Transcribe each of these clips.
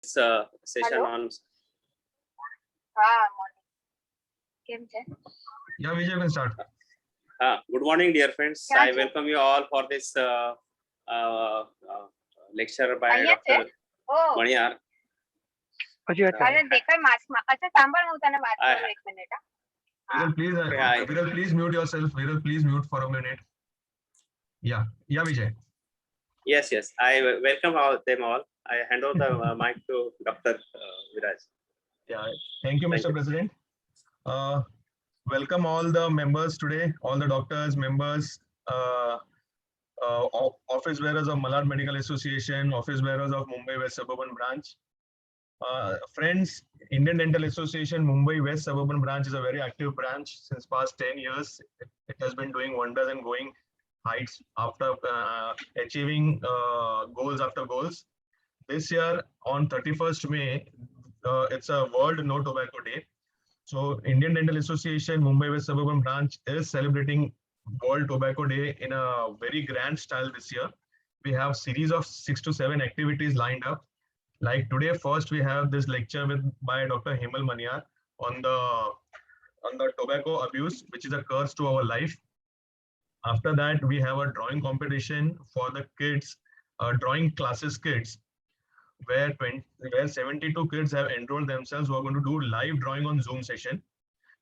Session on. Yeah, Vijay, you can start. Good morning, dear friends. I welcome you all for this lecture by Dr. Maniyar. Viral, please mute yourself. Viral, please mute for a minute. Yeah, Vijay. Yes. I welcome them all. I hand over the mic to Dr. Viraj. Yeah, thank you, Mr. President. Welcome all the members today, all the doctors, members, office bearers of Malad Medical Association, office bearers of Mumbai West Suburban Branch. Friends, Indian Dental Association Mumbai West Suburban Branch is a very active branch since past 10 years. It has been doing wonders and going heights after achieving goals after goals. This year on 31st May, it's a World No Tobacco Day. So Indian Dental Association Mumbai West Suburban Branch is celebrating World Tobacco Day in a very grand style this year. We have series of 6 to 7 activities lined up. Like today, first we have this lecture by Dr. Hemal Maniyar on the tobacco abuse, which is a curse to our life. After that, we have a drawing competition for the kids, drawing classes kids, where 72 kids have enrolled themselves who are going to do live drawing on Zoom session.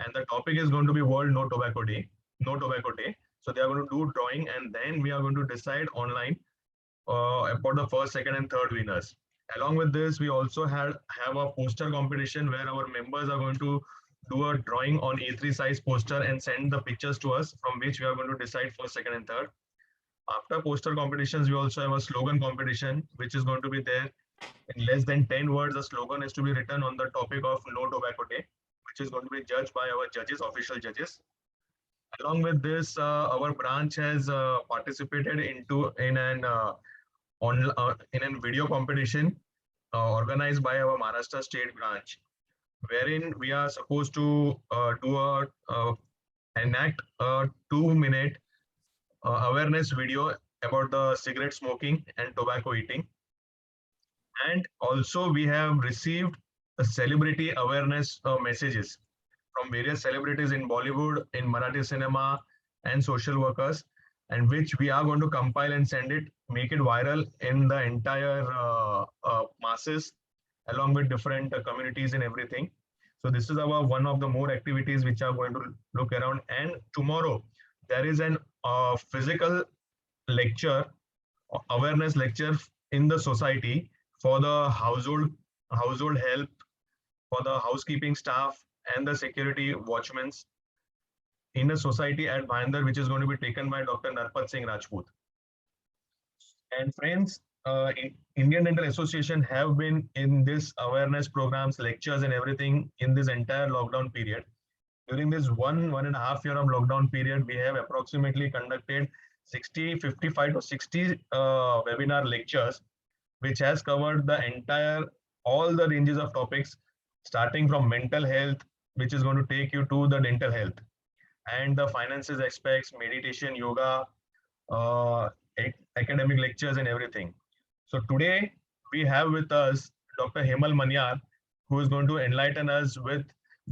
And the topic is going to be World No Tobacco Day. So they are going to do drawing, and then we are going to decide online about the first, second, and third winners. Along with this, we also have a poster competition where our members are going to do a drawing on A3 size poster and send the pictures to us, from which we are going to decide first, second, and third. After poster competitions, we also have a slogan competition, which is going to be there. In less than 10 words, a slogan is to be written on the topic of No Tobacco Day, which is going to be judged by our judges, official judges. Along with this, our branch has participated in a video competition organized by our Maharashtra State branch, wherein we are supposed to enact a 2-minute awareness video about the cigarette smoking and tobacco eating. And also we have received celebrity awareness messages from various celebrities in Bollywood, in Marathi cinema, and social workers, and which we are going to compile and send it, make it viral in the entire masses, along with different communities and everything. So this is our one of the more activities which are going to look around. And tomorrow there is an physical lecture, awareness lecture in the society for the household help, for the housekeeping staff and the security watchmen in a society at Bhayandar, which is going to be taken by Dr. Narpat Singh Rajput. And friends, Indian Dental Association have been in this awareness programs, lectures and everything in this entire lockdown period. During this 1.5 year of lockdown period, we have approximately conducted 55 to 60 webinar lectures, which has covered all the ranges of topics, starting from mental health, which is going to take you to the dental health, and the finances aspects, meditation, yoga, academic lectures and everything. So today we have with us Dr. Hemal Maniyar, who is going to enlighten us with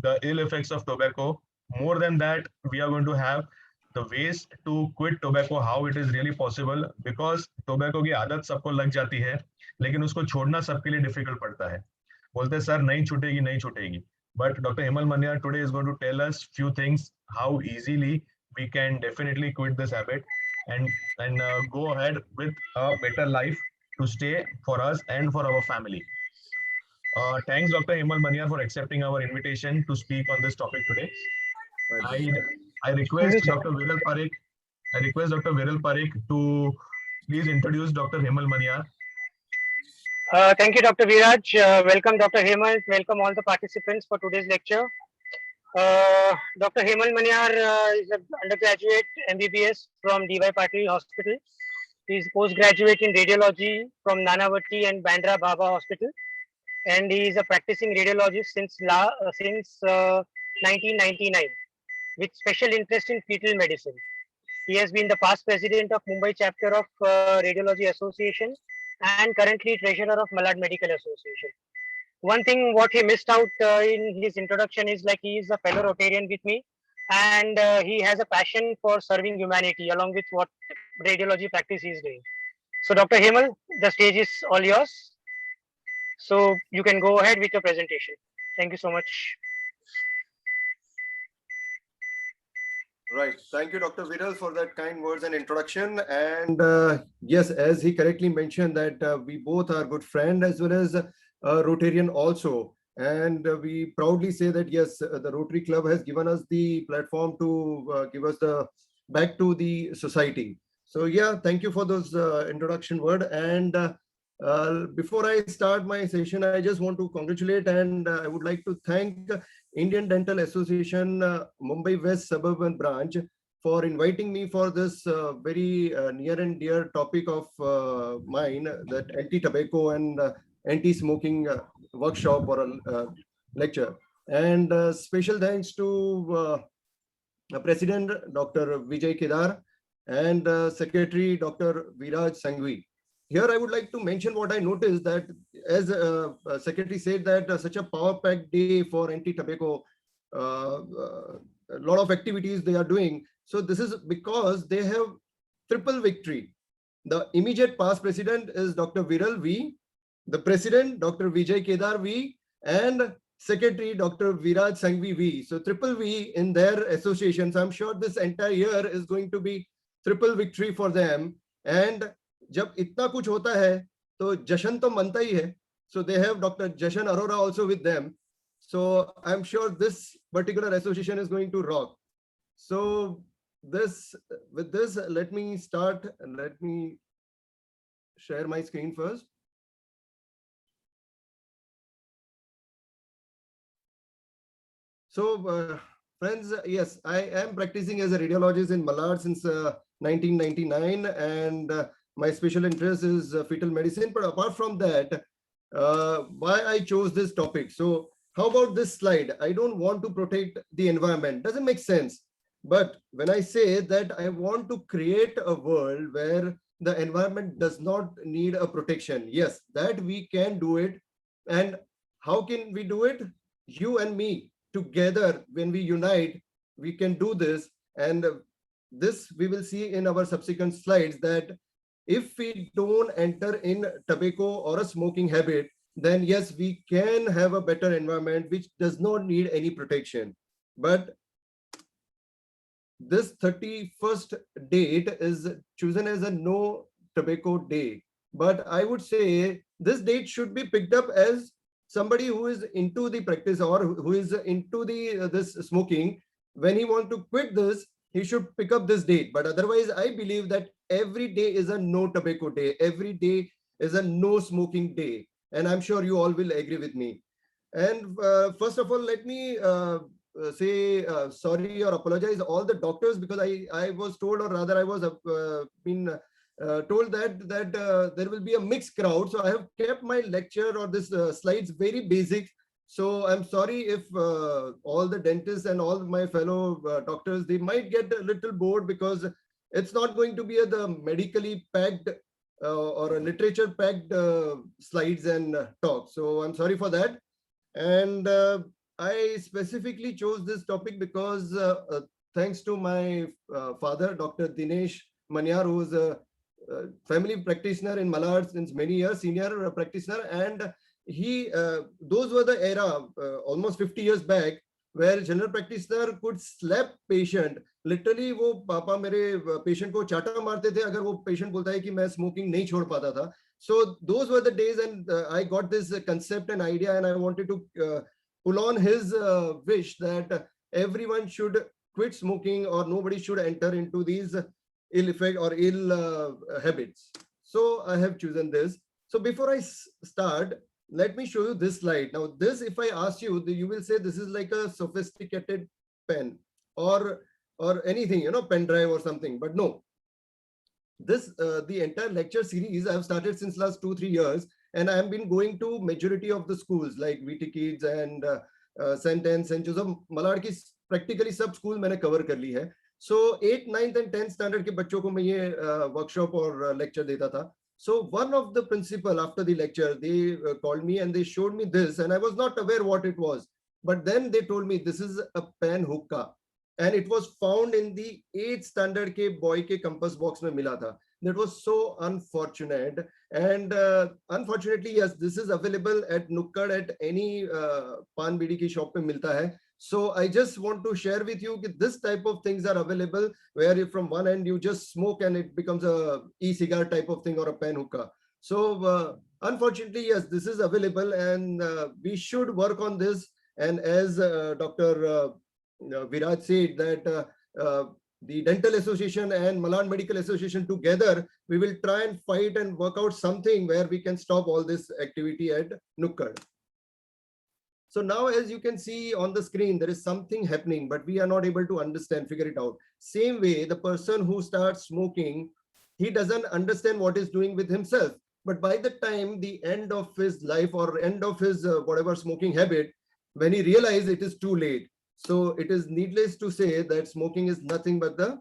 the ill effects of tobacco. More than that, we are going to have the ways to quit tobacco, how it is really possible, because tobacco की आदत सबको लग जाती है, लेकिन उसको छोड़ना सबके लिए difficult पड़ता है. बोलते सर नहीं छूटेगी. But Dr. Hemal Maniyar today is going to tell us few things, how easily we can definitely quit this habit and go ahead with a better life to stay for us and for our family. Thanks, Dr. Hemal Maniyar, for accepting our invitation to speak on this topic today. I request Dr. Viral Parekh to please introduce Dr. Hemal Maniyar. Thank you, Dr. Viraj. Welcome, Dr. Hemal. Welcome all the participants for today's lecture. Dr. Hemal Maniyar is an undergraduate MBBS from D.Y. Patil Hospital. He is postgraduate in radiology from Nanavati and Bandra Baba Hospital, and he is a practicing radiologist since 1999 with special interest in fetal medicine. He has been the past president of Mumbai chapter of Radiology Association and currently treasurer of Malad Medical Association. one thing what he missed out in his introduction is like he is a fellow Rotarian with me, and he has a passion for serving humanity along with what radiology practice he is doing. So Dr. Hemal, the stage is all yours. So you can go ahead with your presentation. Thank you so much. Right. Thank you, Dr. Viral, for that kind words and introduction. And yes, as he correctly mentioned that we both are good friends as well as Rotarian also. And we proudly say that, yes, the Rotary Club has given us the platform to give us the back to the society. So yeah, thank you for those introduction word. And before I start my session, I just want to congratulate and I would like to thank Indian Dental Association Mumbai West Suburban Branch for inviting me for this very near and dear topic of mine, that anti-tobacco and anti-smoking workshop or a lecture. And special thanks to President Dr. Vijay Kedar and Secretary Dr. Viraj Sanghvi. Here I would like to mention what I noticed, that as Secretary said that such a power-packed day for anti-tobacco, a lot of activities they are doing. So this is because they have triple victory. The immediate past president is Dr. Viral V, the president Dr. Vijay Kedar V, and Secretary Dr. Viraj Sanghvi V. So triple V in their associations. I'm sure this entire year is going to be triple victory for them. And जब इतना कुछ होता है तो जश्न तो मनता ही है. So they have Dr. Jashan Arora also with them. So I'm sure this particular association is going to rock. So with this, let me start. Let me share my screen first. So friends, yes, I am practicing as a radiologist in Malad since 1999, and my special interest is fetal medicine. But apart from that, why I chose this topic. So how about this slide? I don't want to protect the environment. Doesn't make sense. But when I say that I want to create a world where the environment does not need a protection, yes, that we can do it. And how can we do it? You and me together, when we unite, we can do this. And this we will see in our subsequent slides, that if we don't enter in tobacco or a smoking habit, then yes, we can have a better environment which does not need any protection. But this 31st date is chosen as a no tobacco day. But I would say this date should be picked up as somebody who is into the practice or who is into this smoking. When he wants to quit this, he should pick up this date. But otherwise, I believe that every day is a no tobacco day. Every day is a no smoking day. And I'm sure you all will agree with me. And first of all, let me say sorry or apologize all the doctors, because I was told, or rather I was told that there will be a mixed crowd. So I have kept my lecture or this slides very basic. So I'm sorry if all the dentists and all my fellow doctors, they might get a little bored, because it's not going to be the medically packed or a literature packed slides and talks. So I'm sorry for that. And I specifically chose this topic because thanks to my father, Dr. Dinesh Manyar, who is a family practitioner in Malad since many years, senior practitioner. And he those were the era almost 50 years back where general practitioner could slap patient. Literally वो पापा मेरे patient को चाटा मारते थे अगर वो patient बोलता है कि मैं smoking नहीं छोड़ पाता था. So those were the days, and I got this concept and idea, and I wanted to pull on his wish that everyone should quit smoking, or nobody should enter into these ill effect or ill habits. So I have chosen this. So before I start, let me show you this slide. Now this, if I ask you, you will say this is like a sophisticated pen or anything, you know, pen drive or something. But no, this the entire lecture series I have started since last 2-3 years, and I have been going to majority of the schools like VT Kids and St. Anne, St. Joseph, Malad की practically सब school मैंने cover कर ली है. So 8th, 9th and 10th standard के बच्चों को मैं ये workshop और lecture देता था. So one of the principal after the lecture, they called me and they showed me this, and I was not aware what it was. But then they told me this is a pen hookah, and it was found in the 8th standard ke boy ke compass box mein mila tha. That was so unfortunate. And unfortunately, yes, this is available at Nukkad at any pan bidi ki shop mein milta hai. So I just want to share with you that this type of things are available, where if from one end you just smoke and it becomes a e-cigar type of thing or a pen hookah. So unfortunately, yes, this is available, and we should work on this. And as Dr. Viraj said that the Dental Association and Malan Medical Association together, we will try and fight and work out something where we can stop all this activity at Nukkad. So now, as you can see on the screen, there is something happening, but we are not able to understand, figure it out. Same way, the person who starts smoking, he doesn't understand what he's doing with himself. But by the time the end of his life or end of his whatever smoking habit, when he realizes, it is too late. So it is needless to say that smoking is nothing but the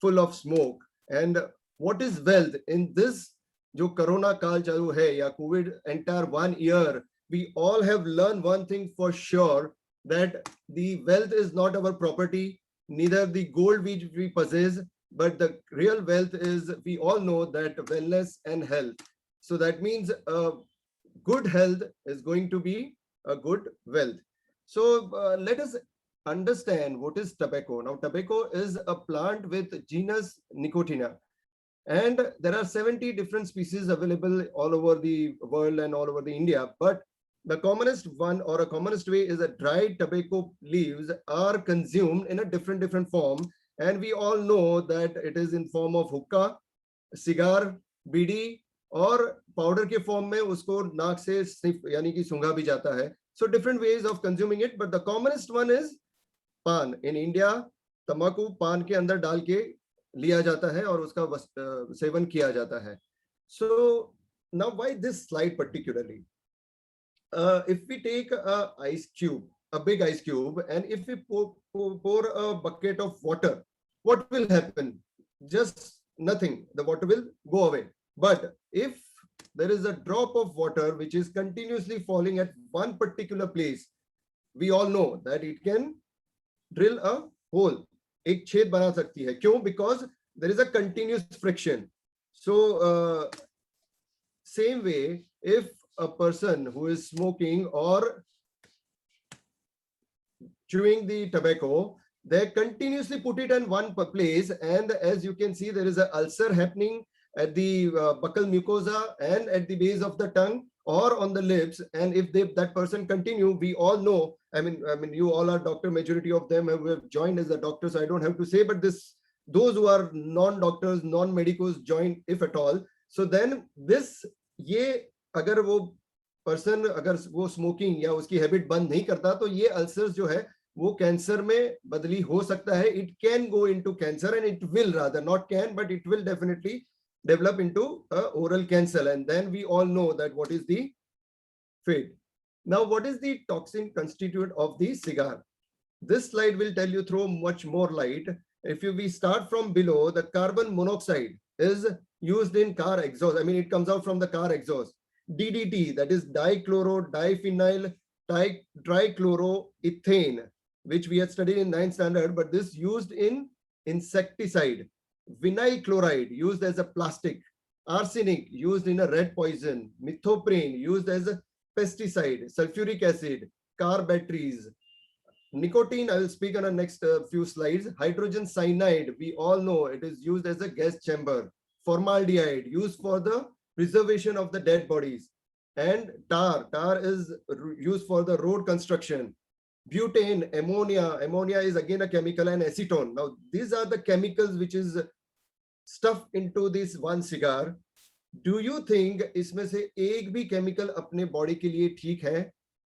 full of smoke. And what is wealth in this jo corona kaal chalu hai ya COVID entire 1 year? We all have learned one thing for sure, that the wealth is not our property, neither the gold which we possess, but the real wealth is, we all know that wellness and health. So that means good health is going to be a good wealth. So let us understand what is tobacco. Now, tobacco is a plant with genus Nicotiana. And there are 70 different species available all over the world and all over the India. But the commonest one or a commonest way is that dried tobacco leaves are consumed in a different form. And we all know that it is in form of hookah, cigar, bidi, or powder के form में उसको नाक से sniff यानी कि सूंघा भी जाता है. So different ways of consuming it, but the commonest one is pan. In India, तंबाकू पान के अंदर डाल के लिया जाता है और उसका सेवन किया जाता है. So now why this slide particularly? If we take a ice cube, a big ice cube, and if we pour a bucket of water, what will happen? Just nothing. The water will go away. But if there is a drop of water which is continuously falling at one particular place, we all know that it can drill a hole. एक छेद बना सकती है. क्यों? Because there is a continuous friction. So same way, if a person who is smoking or chewing the tobacco, they continuously put it in one place, and as you can see, there is an ulcer happening at the buccal mucosa and at the base of the tongue or on the lips. And if that person continue, we all know, I mean you all are doctor, majority of them have joined as a doctor, so I don't have to say, but those who are non-doctors, non-medicos join if at all. So then this ये अगर वो person अगर वो smoking या उसकी habit बंद नहीं करता, तो ये अल्सर्स जो है वो कैंसर में बदली हो सकता है. It can go into cancer, and it will rather not can, but it will definitely develop into oral cancer, and then we all know that what is the fate. Now, what is the toxin constituent of the cigar? This slide will tell you, throw much more light. If we start from below, the carbon monoxide is used in car exhaust. I mean, it comes out from the car exhaust. DDT, that is diphenyl trichloroethane, which we had studied in 9th standard, but this used in insecticide. Vinyl chloride used as a plastic, arsenic used in a red poison, methoprene used as a pesticide, sulfuric acid, car batteries, nicotine, I will speak on the next few slides, hydrogen cyanide, we all know it is used as a gas chamber, formaldehyde used for the preservation of the dead bodies, and tar is used for the road construction. Butane, ammonia is again a chemical, and acetone. Now, these are the chemicals which is stuffed into this one cigar. Do you think इसमें से एक भी chemical अपने body के लिए ठीक है?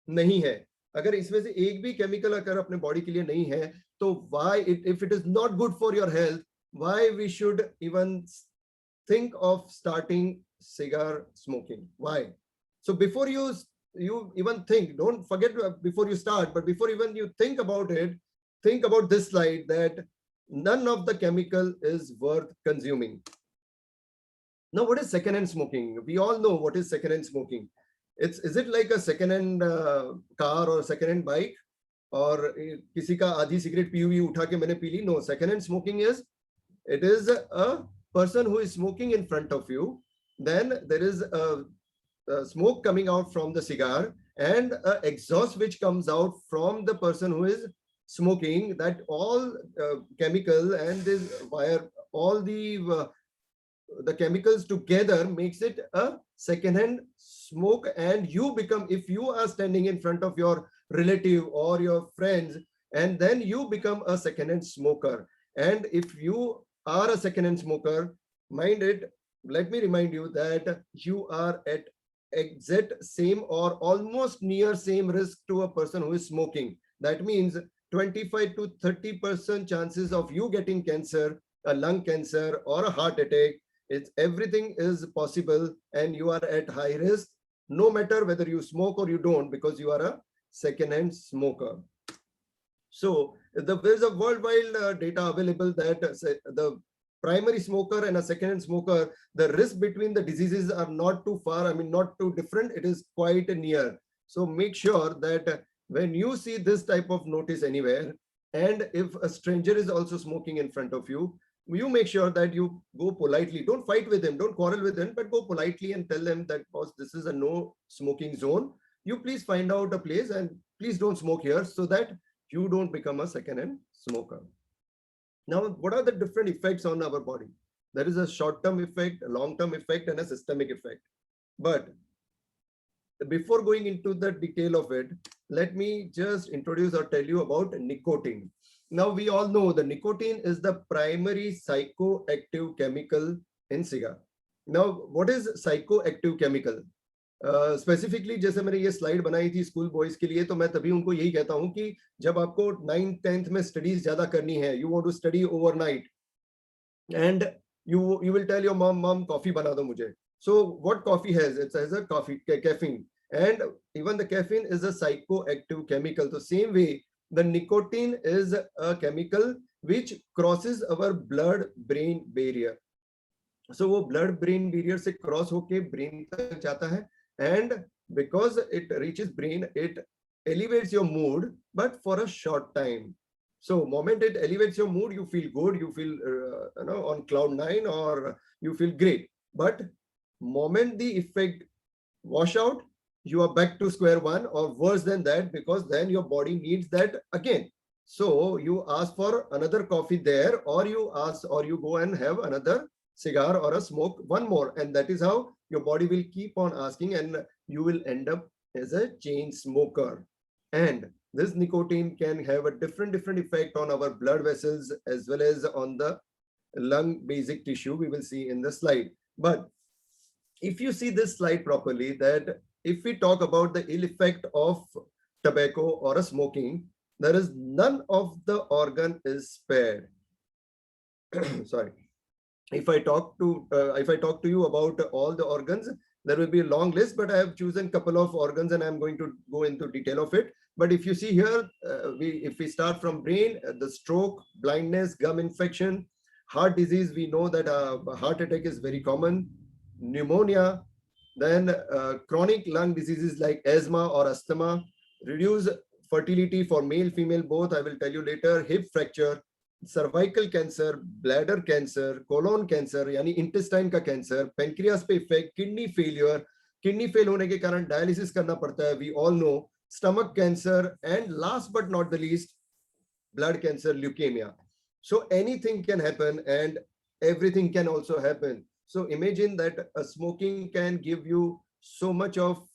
नहीं है. अगर इसमें से एक भी chemical अगर अपने body के लिए नहीं है, तो why if it is not good for your health, why we should even think of starting cigar smoking? Why? So before you even think, don't forget before you start, but before even you think about it, think about this slide, that none of the chemical is worth consuming. Now, what is second-hand smoking? We all know what is second-hand smoking. Is it like a second-hand car or second-hand bike? और किसी का आधी cigarette P हुई उठा के मैंने P Lee? No, second-hand smoking is, it is a person who is smoking in front of you. Then there is a smoke coming out from the cigar and a exhaust which comes out from the person who is smoking. That all chemical and this wire, all the chemicals together makes it a second-hand smoke, and you become, if you are standing in front of your relative or your friends, and then you become a second-hand smoker. And if you are a second-hand smoker, mind it, let me remind you that you are at exact same or almost near same risk to a person who is smoking. That means 25 to 30% chances of you getting cancer, a lung cancer or a heart attack. Everything is possible, and you are at high risk, no matter whether you smoke or you don't, because you are a second-hand smoker. So there's a worldwide data available that the primary smoker and a second-hand smoker, the risk between the diseases are not too far, I mean, not too different, it is quite near. So make sure that when you see this type of notice anywhere, and if a stranger is also smoking in front of you, you make sure that you go politely. Don't fight with him, don't quarrel with him, but go politely and tell them that, boss, this is a no smoking zone. You please find out a place and please don't smoke here, so that you don't become a second-hand smoker. Now, what are the different effects on our body? There is a short-term effect, a long-term effect, and a systemic effect. But before going into the detail of it, let me just introduce or tell you about nicotine. Now, we all know the nicotine is the primary psychoactive chemical in cigar. Now, what is psychoactive chemical? Specifically जैसे मैंने ये slide बनाई थी school boys के लिए, तो मैं तभी उनको यही कहता हूं कि जब आपको 9th 10th में स्टडीज ज्यादा करनी है, you want to study overnight, and you will tell your mom coffee bana do mujhe. So what coffee has? It has a caffeine, and even the caffeine is a psychoactive chemical. The same way the nicotine is a chemical which crosses our blood brain barrier. So वो blood brain barrier से cross होके brain तक जाता है, and because it reaches brain, it elevates your mood, but for a short time. So moment it elevates your mood, you feel good, you feel on cloud 9, or you feel great. But moment the effect wash out, you are back to square one, or worse than that, because then your body needs that again. So you ask for another coffee there, or you go and have another cigar or a smoke one more, and that is how your body will keep on asking, and you will end up as a chain smoker. And this nicotine can have a different effect on our blood vessels as well as on the lung basic tissue, we will see in the slide. But if you see this slide properly, that if we talk about the ill effect of tobacco or a smoking, there is none of the organ is spared. Sorry. If I talk to you about all the organs, there will be a long list, but I have chosen a couple of organs and I'm going to go into detail of it. But if you see here, if we start from brain, the stroke, blindness, gum infection, heart disease, we know that heart attack is very common, pneumonia, then chronic lung diseases like asthma or asthma, reduced fertility for male, female, both, I will tell you later, hip fracture, cervical cancer, bladder cancer, colon cancer, यानी intestine का cancer, pancreas पे effect, kidney failure होने के कारण dialysis करना पड़ता है, we all know, stomach cancer, and last but not the least, blood cancer, leukemia. So anything can happen, and everything can also happen. So imagine that a smoking can give you so much of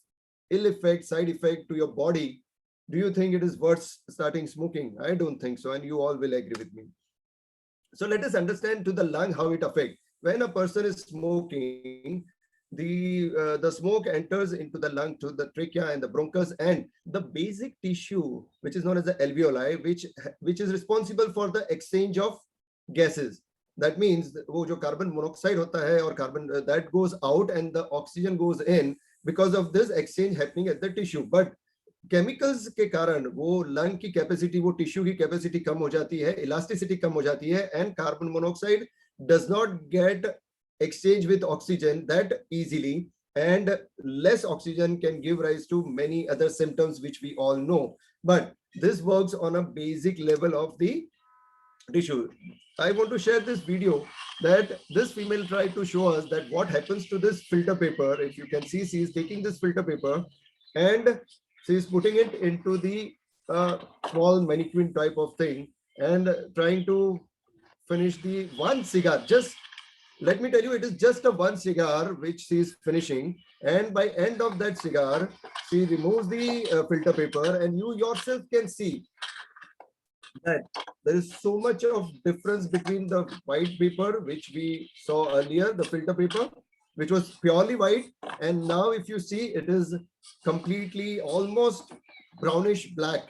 ill effect, side effect to your body. Do you think it is worth starting smoking? I don't think so, and you all will agree with me. So let us understand to the lung how it affects. When a person is smoking, the smoke enters into the lung to the trachea and the bronchus, and the basic tissue, which is known as the alveoli, which is responsible for the exchange of gases. That means वो जो carbon monoxide होता है और carbon that goes out and the oxygen goes in because of this exchange happening at the tissue. But chemicals के कारण वो lung की capacity, वो टिश्यू की कैपेसिटी कम हो जाती है, इलास्टिसिटी कम हो जाती है, and carbon monoxide does not gate exchange with oxygen that easily, and less oxygen can give rise to many other symptoms which we all know. But this works on a basic level of the tissue. I want to share this video that this female tried to show us that what happens to this filter paper. If you can see, she is taking this filter paper and she is putting it into the small mannequin type of thing and trying to finish the one cigar. Just let me tell you, it is just a one cigar which she is finishing, and by end of that cigar she removes the filter paper, and you yourself can see that there is so much of difference between the white paper which we saw earlier, the filter paper, which was purely white, and now if you see, it is completely almost brownish black.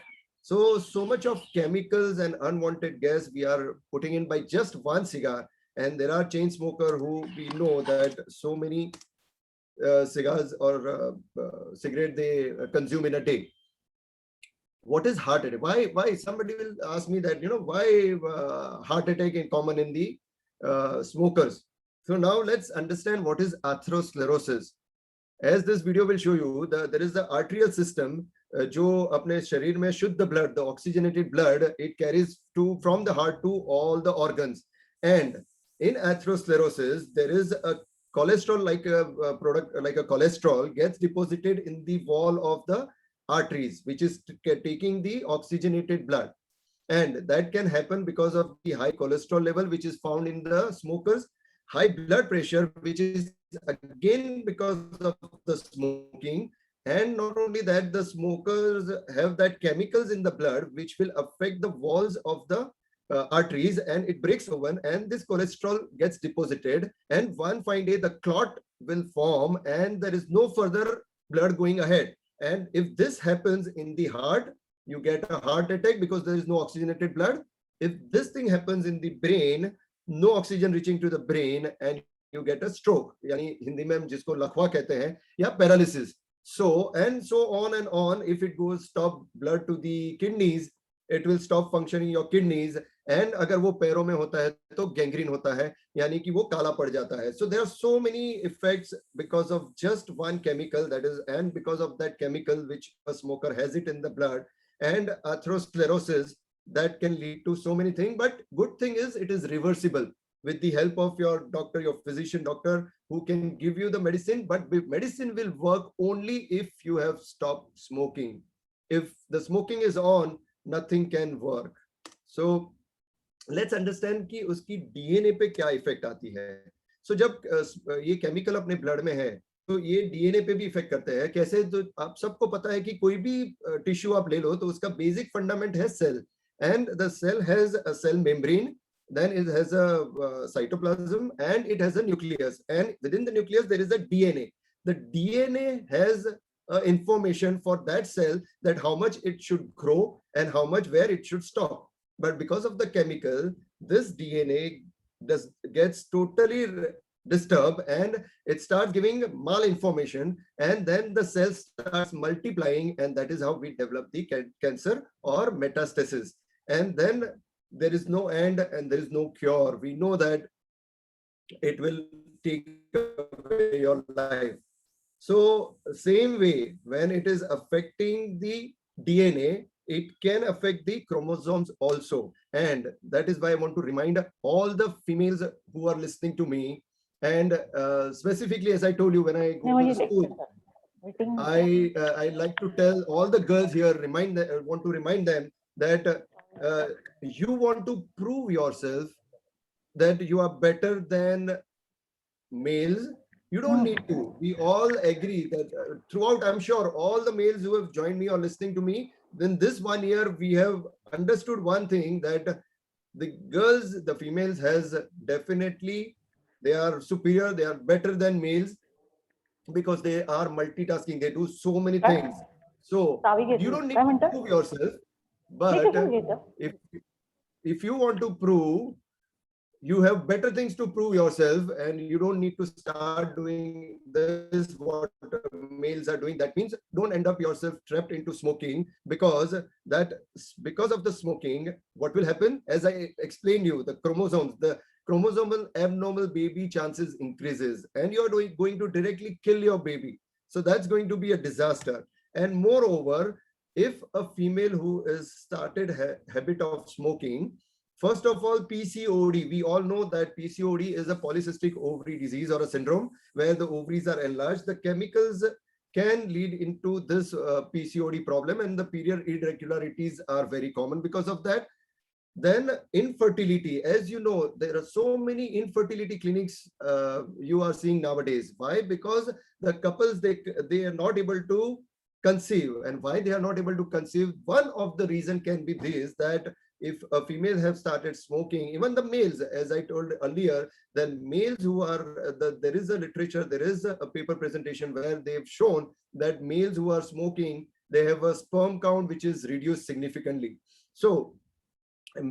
So much of chemicals and unwanted gas we are putting in by just one cigar. And there are chain smoker who we know that so many cigars or cigarette they consume in a day. What is heart attack? Why somebody will ask me that, why heart attack is common in the smokers. So now let's understand what is atherosclerosis. As this video will show you, there is the arterial system जो अपने शरीर में शुद्ध blood, the oxygenated blood, it carries from the heart to all the organs. And in atherosclerosis, there is a cholesterol like a product, like a cholesterol gets deposited in the wall of the arteries, which is taking the oxygenated blood. And that can happen because of the high cholesterol level, which is found in the smokers, high blood pressure, which is again because of the smoking. And not only that, the smokers have that chemicals in the blood, which will affect the walls of the arteries, and it breaks open, and this cholesterol gets deposited, and one fine day the clot will form and there is no further blood going ahead. And if this happens in the heart, you get a heart attack because there is no oxygenated blood. If this thing happens in the brain, no oxygen reaching to the brain, and you get a stroke, यानी हिंदी में हम जिसको लकवा कहते हैं, या paralysis. So and so on and on. If it goes stop blood to the kidneys, it will stop functioning your kidneys. And अगर वो पैरों में होता है तो gangrene होता है, यानी कि वो काला पड़ जाता है. So there are so many effects because of just one chemical, that is, and because of that chemical which a smoker has it in the blood, and atherosclerosis that can lead to so many things. But good thing is it is reversible with the help of your doctor, your physician doctor, who can give you the medicine. But medicine will work only if you have stopped smoking. If the smoking is on, nothing can work. So let's understand कि उसकी DNA पे क्या effect आती है. So जब ये chemical अपने blood में है तो ये DNA पे भी इफेक्ट करते हैं. कैसे? तो आप सबको पता है कि कोई भी टिश्यू आप ले लो तो उसका बेसिक फंडामेंट है cell, and the cell has a cell membrane, then it has a cytoplasm, and it has a nucleus, and within the nucleus there is a DNA. The DNA has information for that cell that how much it should grow and how much where it should stop. But because of the chemical, this DNA gets totally disturbed and it starts giving malinformation, and then the cell starts multiplying, and that is how we develop the cancer or metastasis. And then there is no end and there is no cure. We know that it will take away your life. So same way, when it is affecting the DNA, it can affect the chromosomes also. And that is why I want to remind all the females who are listening to me, and specifically, as I told you, when I go to school, I like to tell all the girls here, want to remind them that you want to prove yourself that you are better than males. You don't need to. We all agree that throughout, I'm sure all the males who have joined me or listening to me, then this 1 year, we have understood one thing, that the girls, the females has definitely, they are superior, they are better than males because they are multitasking. They do so many things. So you don't need to prove yourself, but if you want to prove, you have better things to prove yourself, and you don't need to start doing this what males are doing. That means don't end up yourself trapped into smoking, because of the smoking, what will happen, as I explained you, the chromosomes, the chromosomal abnormal baby chances increases, and you're going to directly kill your baby. So that's going to be a disaster. And moreover, if a female who is started habit of smoking, first of all, PCOD, we all know that PCOD is a polycystic ovary disease or a syndrome where the ovaries are enlarged. The chemicals can lead into this PCOD problem, and the period irregularities are very common because of that. Then infertility, as you know, there are so many infertility clinics you are seeing nowadays. Why? Because the couples, they are not able to conceive. And why they are not able to conceive? One of the reason can be this, that if a female have started smoking, even the males, as I told earlier, then males who are, there is a literature, there is a paper presentation where they've shown that males who are smoking, they have a sperm count which is reduced significantly. So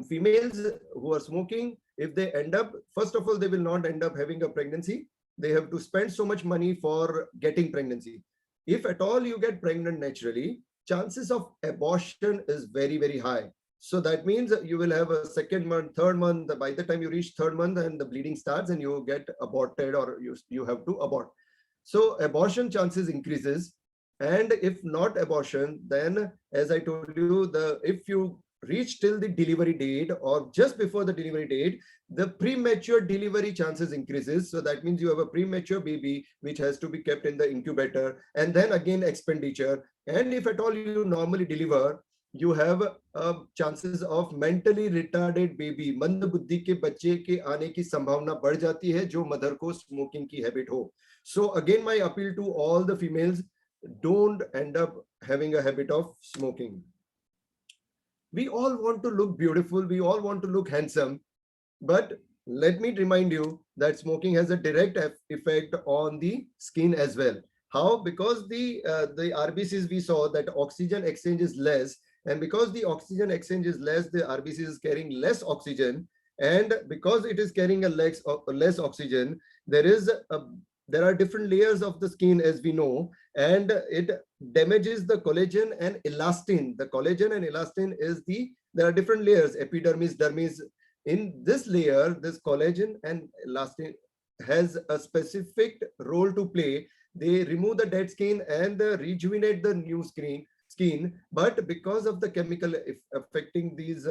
females who are smoking, if they end up, first of all, they will not end up having a pregnancy. They have to spend so much money for getting pregnancy. If at all you get pregnant naturally, chances of abortion is very, very high. So that means you will have a second month, third month. By the time you reach third month and the bleeding starts and you get aborted, or you have to abort. So abortion chances increases. And if not abortion, then as I told you, if you reach till the delivery date or just before the delivery date, the premature delivery chances increases. So that means you have a premature baby which has to be kept in the incubator, and then again expenditure. And if at all you normally deliver, you have chances of mentally retarded baby, मंद बुद्धि के बच्चे के आने की संभावना बढ़ जाती है जो मदर को स्मोकिंग की हैबिट हो. So again, my appeal to all the females, don't end up having a habit of smoking. We all want to look beautiful, we all want to look handsome, but let me remind you that smoking has a direct effect on the skin as well. How? Because the RBCs, we saw that oxygen exchange is less, and because the oxygen exchange is less, the RBC is carrying less oxygen, and because it is carrying a less oxygen, there are different layers of the skin, as we know, and it damages the collagen and elastin. The collagen and elastin there are different layers, epidermis, dermis. In this layer, this collagen and elastin has a specific role to play. They remove the dead skin and rejuvenate the new skin. But because of the chemical affecting these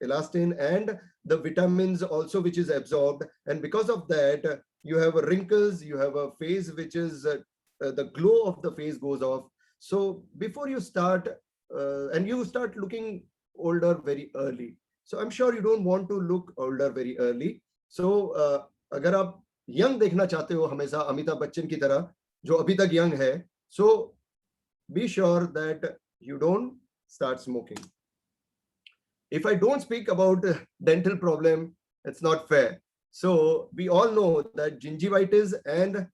elastin and the vitamins also which is absorbed, and because of that, you have wrinkles, you have a face which is the glow of the face goes off. So before you start, and you start looking older very early. So I'm sure you don't want to look older very early. So अगर आप young देखना चाहते हो हमेशा अमिताभ बच्चन की तरह जो अभी तक young है, so be sure that you don't start smoking. If I don't speak about dental problem, it's not fair. So we all know that gingivitis and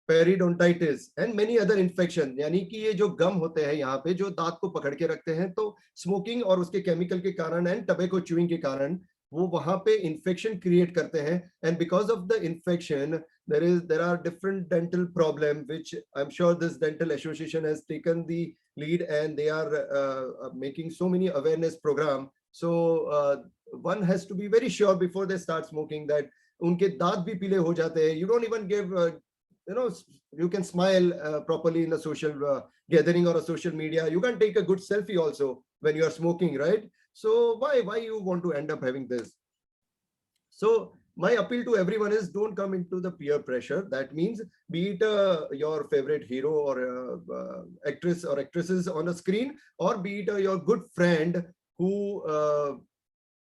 periodontitis and many other infections, यानी कि ये जो गम होते हैं यहाँ पे जो दांत को पकड़ के रखते हैं, तो स्मोकिंग और उसके केमिकल के कारण एंड टबैको च्यूइंग के कारण वो वहां पे इन्फेक्शन क्रिएट करते हैं. And because of the infection there are different dental problem, which I'm sure this dental association has taken the lead, and they are making so many awareness program. So one has to be very sure before they start smoking that उनके दांत भी पीले हो जाते हैं. You don't even give you can smile properly in a social gathering or a social media. You can take a good selfie also when you are smoking, right? So why you want to end up having this? So my appeal to everyone is don't come into the peer pressure. That means be it your favorite hero or actress or actresses on a screen, or be it your good friend who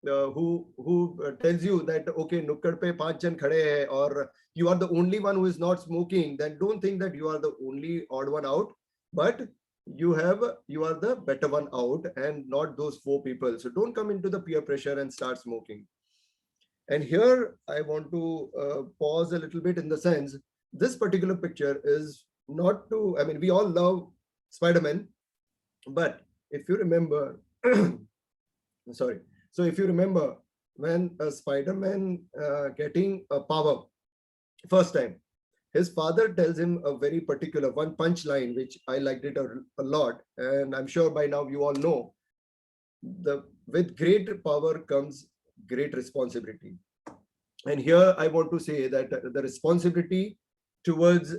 tells you that okay, nukkad pe 5 jan khade hai, or you are the only one who is not smoking. Then don't think that you are the only odd one out, but you are the better one out, and not those 4 people. So don't come into the peer pressure and start smoking. And here I want to pause a little bit, in the sense this particular picture is not to, I mean, we all love Spider-Man, but if you remember, sorry. So if you remember when Spider-Man getting a power first time, his father tells him a very particular one punch line, which I liked it a lot. And I'm sure by now you all know, with great power comes great responsibility. And here I want to say that the responsibility towards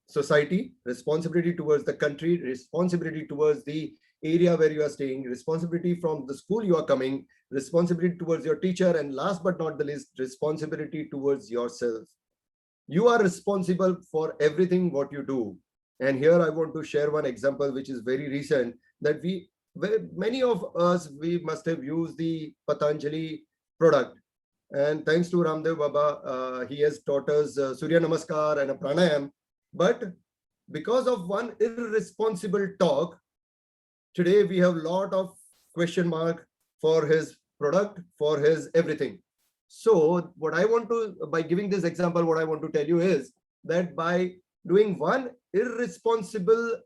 society, responsibility towards the country, responsibility towards the area where you are staying, responsibility from the school you are coming, responsibility towards your teacher, and last but not the least, responsibility towards yourself. You are responsible for everything what you do. And here I want to share one example which is very recent, that many of us, we must have used the Patanjali product. And thanks to Ramdev Baba, he has taught us Surya Namaskar and a pranayam. But because of one irresponsible talk, today we have a lot of question mark for his product, for his everything. So what I want to, by giving this example, what I want to tell you is that by doing one irresponsible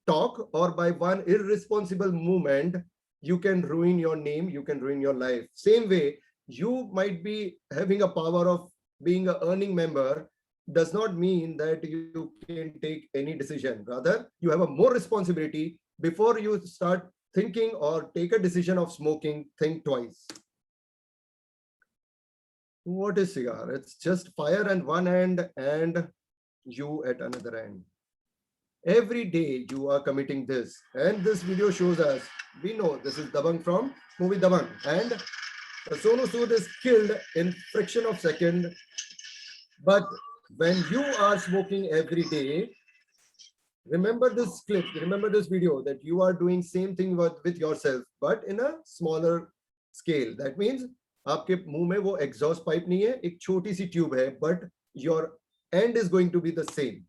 talk or by one irresponsible movement, you can ruin your name, you can ruin your life. Same way, you might be having a power of being an earning member, does not mean that you can take any decision. Rather, you have a more responsibility. Before you start thinking or take a decision of smoking, think twice. What is cigar? It's just fire at one end and you at another end. Every day you are committing this, and this video shows us, we know this is Dabang from movie Dabang, and Sonu Sood is killed in fraction of second. But when you are smoking every day, remember this clip, remember this video, that you are doing same thing with yourself, but in a smaller scale. That means आपके मुंह में वो exhaust pipe नहीं है, एक छोटी सी tube है, but your end is going to be the same.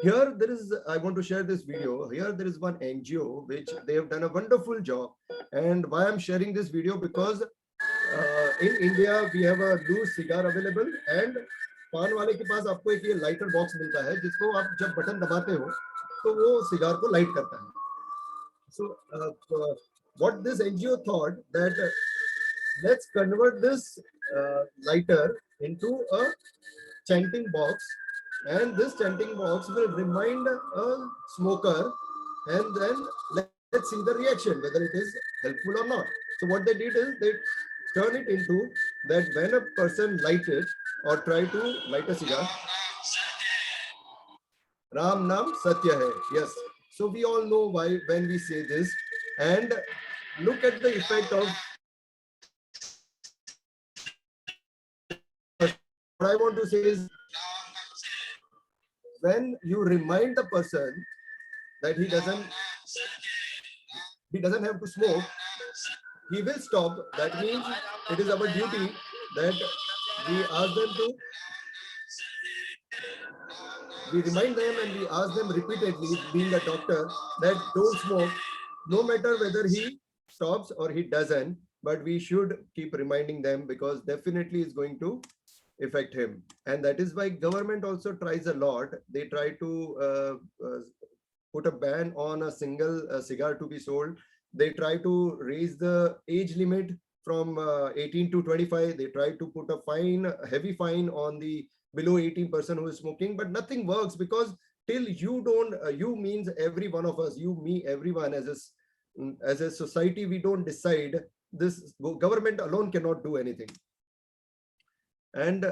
Here there is, I want to share this video. Here there is one NGO which they have done a wonderful job. And why I'm sharing this video, because in India we have a loose cigar available, and पान वाले के पास आपको एक ये lighter box मिलता है जिसको आप जब बटन दबाते हो तो वो सिगार को लाइट करता है. So what this NGO thought that let's convert this lighter into a chanting box, and this chanting box will remind a smoker, and then let's see the reaction, whether it is helpful or not. So what they did is they turn it into that when a person light it or try to light a cigar, Ram Nam Satya Hai. Yes. So we all know why when we say this, and look at the effect of what I want to say is, when you remind the person that he doesn't have to smoke, he will stop. That means it is our duty that we ask them to, we remind them and we ask them repeatedly, being a doctor, that don't smoke, no matter whether he stops or he doesn't, but we should keep reminding them, because definitely it's going to affect him. And that is why government also tries a lot. They try to put a ban on a single cigar to be sold. They try to raise the age limit from 18 to 25. They try to put a fine, a heavy fine on the below 18 person who is smoking, but nothing works, because till you don't, you means every one of us, you, me, everyone as a society, we don't decide. This government alone cannot do anything. And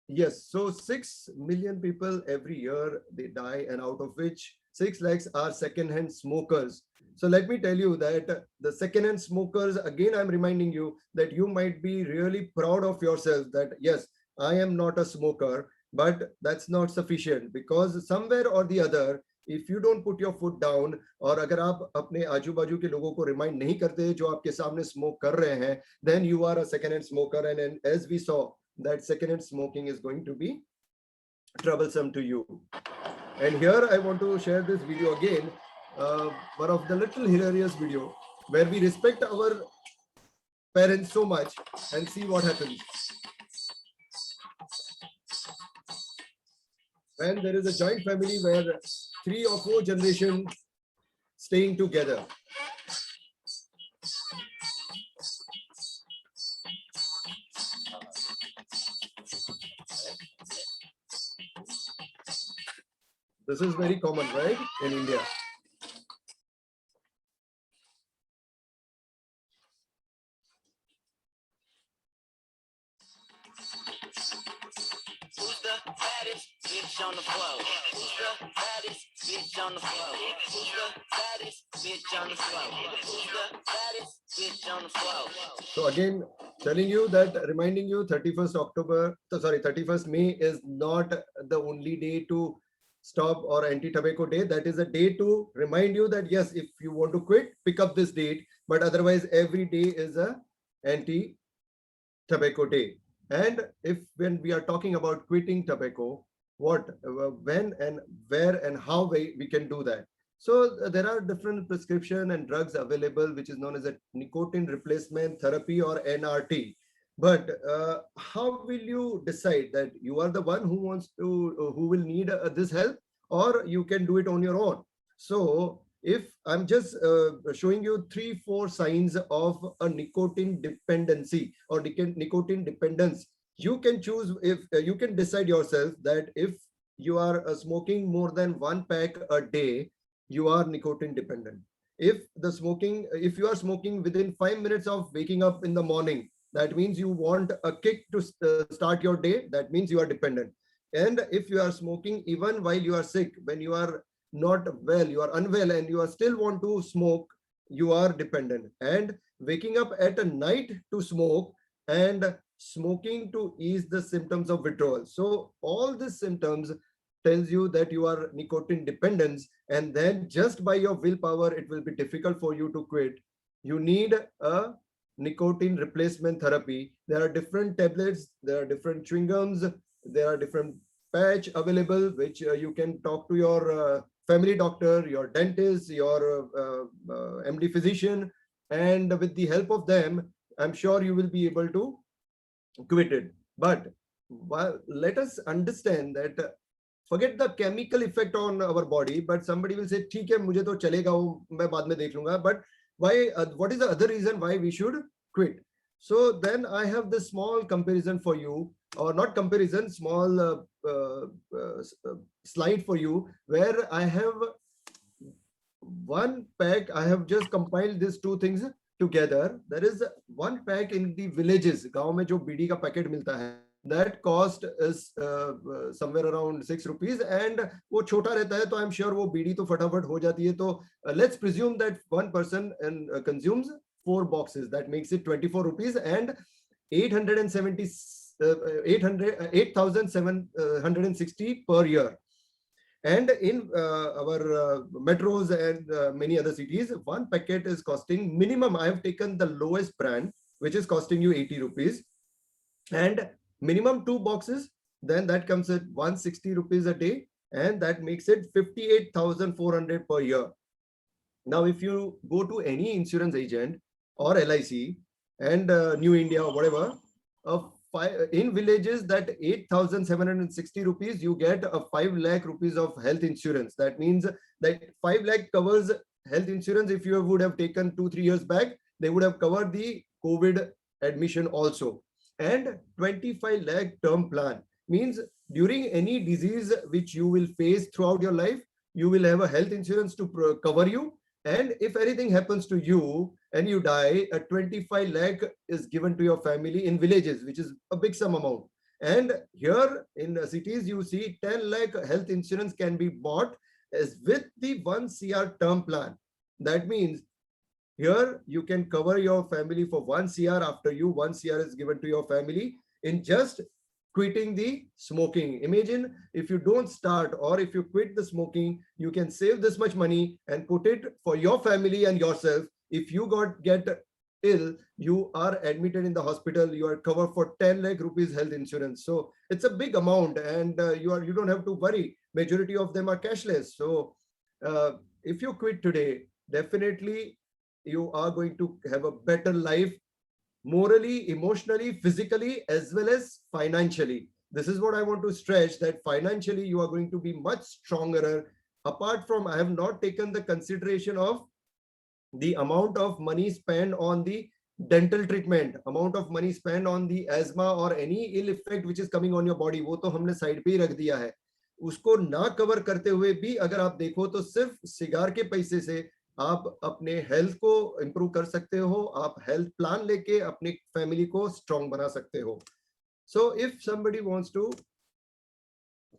yes, so 6 million people every year they die, and out of which 6 lakhs are second-hand smokers. So let me tell you that the second-hand smokers, again, I'm reminding you that you might be really proud of yourself that yes, I am not a smoker, but that's not sufficient, because somewhere or the other, if you don't put your foot down, और अगर आप अपने आजू बाजू के लोगों को remind नहीं करते जो आपके सामने smoke कर रहे हैं, then you are a second-hand smoker, and as we saw, that second-hand smoking is going to be troublesome to you. And here I want to share this video again, one of the little hilarious video where we respect our parents so much, and see what happens when there is a joint family where 3 or 4 generations staying together. This is very common, right, in India. bitch on the floor? Who's the baddest bitch on the floor? Who's the baddest bitch on the floor? Who's the baddest bitch on the floor? So again, telling you that, reminding you 31st October, sorry, 31st May is not the only day to stop or anti-tobacco day. That is a day to remind you that yes, if you want to quit, pick up this date, but otherwise every day is a anti-tobacco day. And if when we are talking about quitting tobacco, what, when and where and how we can do that. So there are different prescription and drugs available, which is known as a nicotine replacement therapy or NRT. But how will you decide that you are the one who wants to, who will need this help, or you can do it on your own? So if I'm just showing you 3-4 signs of a nicotine dependency or nicotine dependence, you can choose, if you can decide yourself that if you are smoking more than 1 pack a day, you are nicotine dependent. If you are smoking within 5 minutes of waking up in the morning, that means you want a kick to start your day, that means you are dependent. And if you are smoking even while you are sick, when you are not well, you are unwell and you are still want to smoke, you are dependent. And waking up at a night to smoke and smoking to ease the symptoms of withdrawal. So all these symptoms tells you that you are nicotine dependent, and then just by your willpower, it will be difficult for you to quit. You need a nicotine replacement therapy. There are different tablets, there are different chewing gums, there are different patch available, which you can talk to your family doctor, your dentist, your MD physician, and with the help of them, I'm sure you will be able to quit it. But let us understand that forget the chemical effect on our body, but somebody will say, "ठीक है, मुझे तो चलेगा, वो मैं बाद में देख लूंगा." But why? What is the other reason why we should quit? So then I have this small comparison for you, or not comparison, small slide for you, where I have 1 pack. I have just compiled these 2 things together. There is 1 pack in the villages. गांव में जो बीड़ी का packet मिलता है, that cost is somewhere around 6 rupees, and वो छोटा रहता है, तो I'm sure वो बीड़ी तो फटाफट हो जाती है. तो let's presume that one person consumes 4 boxes. That makes it 24 rupees and 8,760 per year. And in our metros and many other cities, 1 packet is costing minimum. I have taken the lowest brand, which is costing you 80 rupees, and minimum 2 boxes, then that comes at 160 rupees a day, and that makes it 58,400 per year. Now, if you go to any insurance agent or LIC and New India or whatever, in villages, that 8,760 rupees, you get a 5 lakh rupees of health insurance. That means that 5 lakh covers health insurance. If you would have taken 2-3 years back, they would have covered the COVID admission also. And 25 lakh term plan means during any disease which you will face throughout your life, you will have a health insurance to cover you. And if anything happens to you and you die, a 25 lakh is given to your family in villages, which is a big sum amount. And here in cities, you see 10 lakh health insurance can be bought as with the 1 CR term plan. That means here you can cover your family for 1 CR. After you, 1 CR is given to your family in just quitting the smoking. Imagine if you don't start, or if you quit the smoking, you can save this much money and put it for your family and yourself. If you get ill, you are admitted in the hospital, you are covered for 10 lakh rupees health insurance. So it's a big amount, and you don't have to worry. Majority of them are cashless. So if you quit today, definitely you are going to have a better life, morally, emotionally, physically, as well as financially. This is what I want to stress, that financially you are going to be much stronger. Apart from, I have not taken the consideration of the amount of money spent on the dental treatment, amount of money spent on the asthma or any ill effect which is coming on your body. वो तो हमने side पे ही रख दिया है. उसको ना cover करते हुए भी अगर आप देखो तो सिर्फ सिगार के पैसे से आप अपने हेल्थ को इंप्रूव कर सकते हो. आप हेल्थ प्लान लेके अपनी फैमिली को स्ट्रॉन्ग बना सकते हो. So if somebody wants to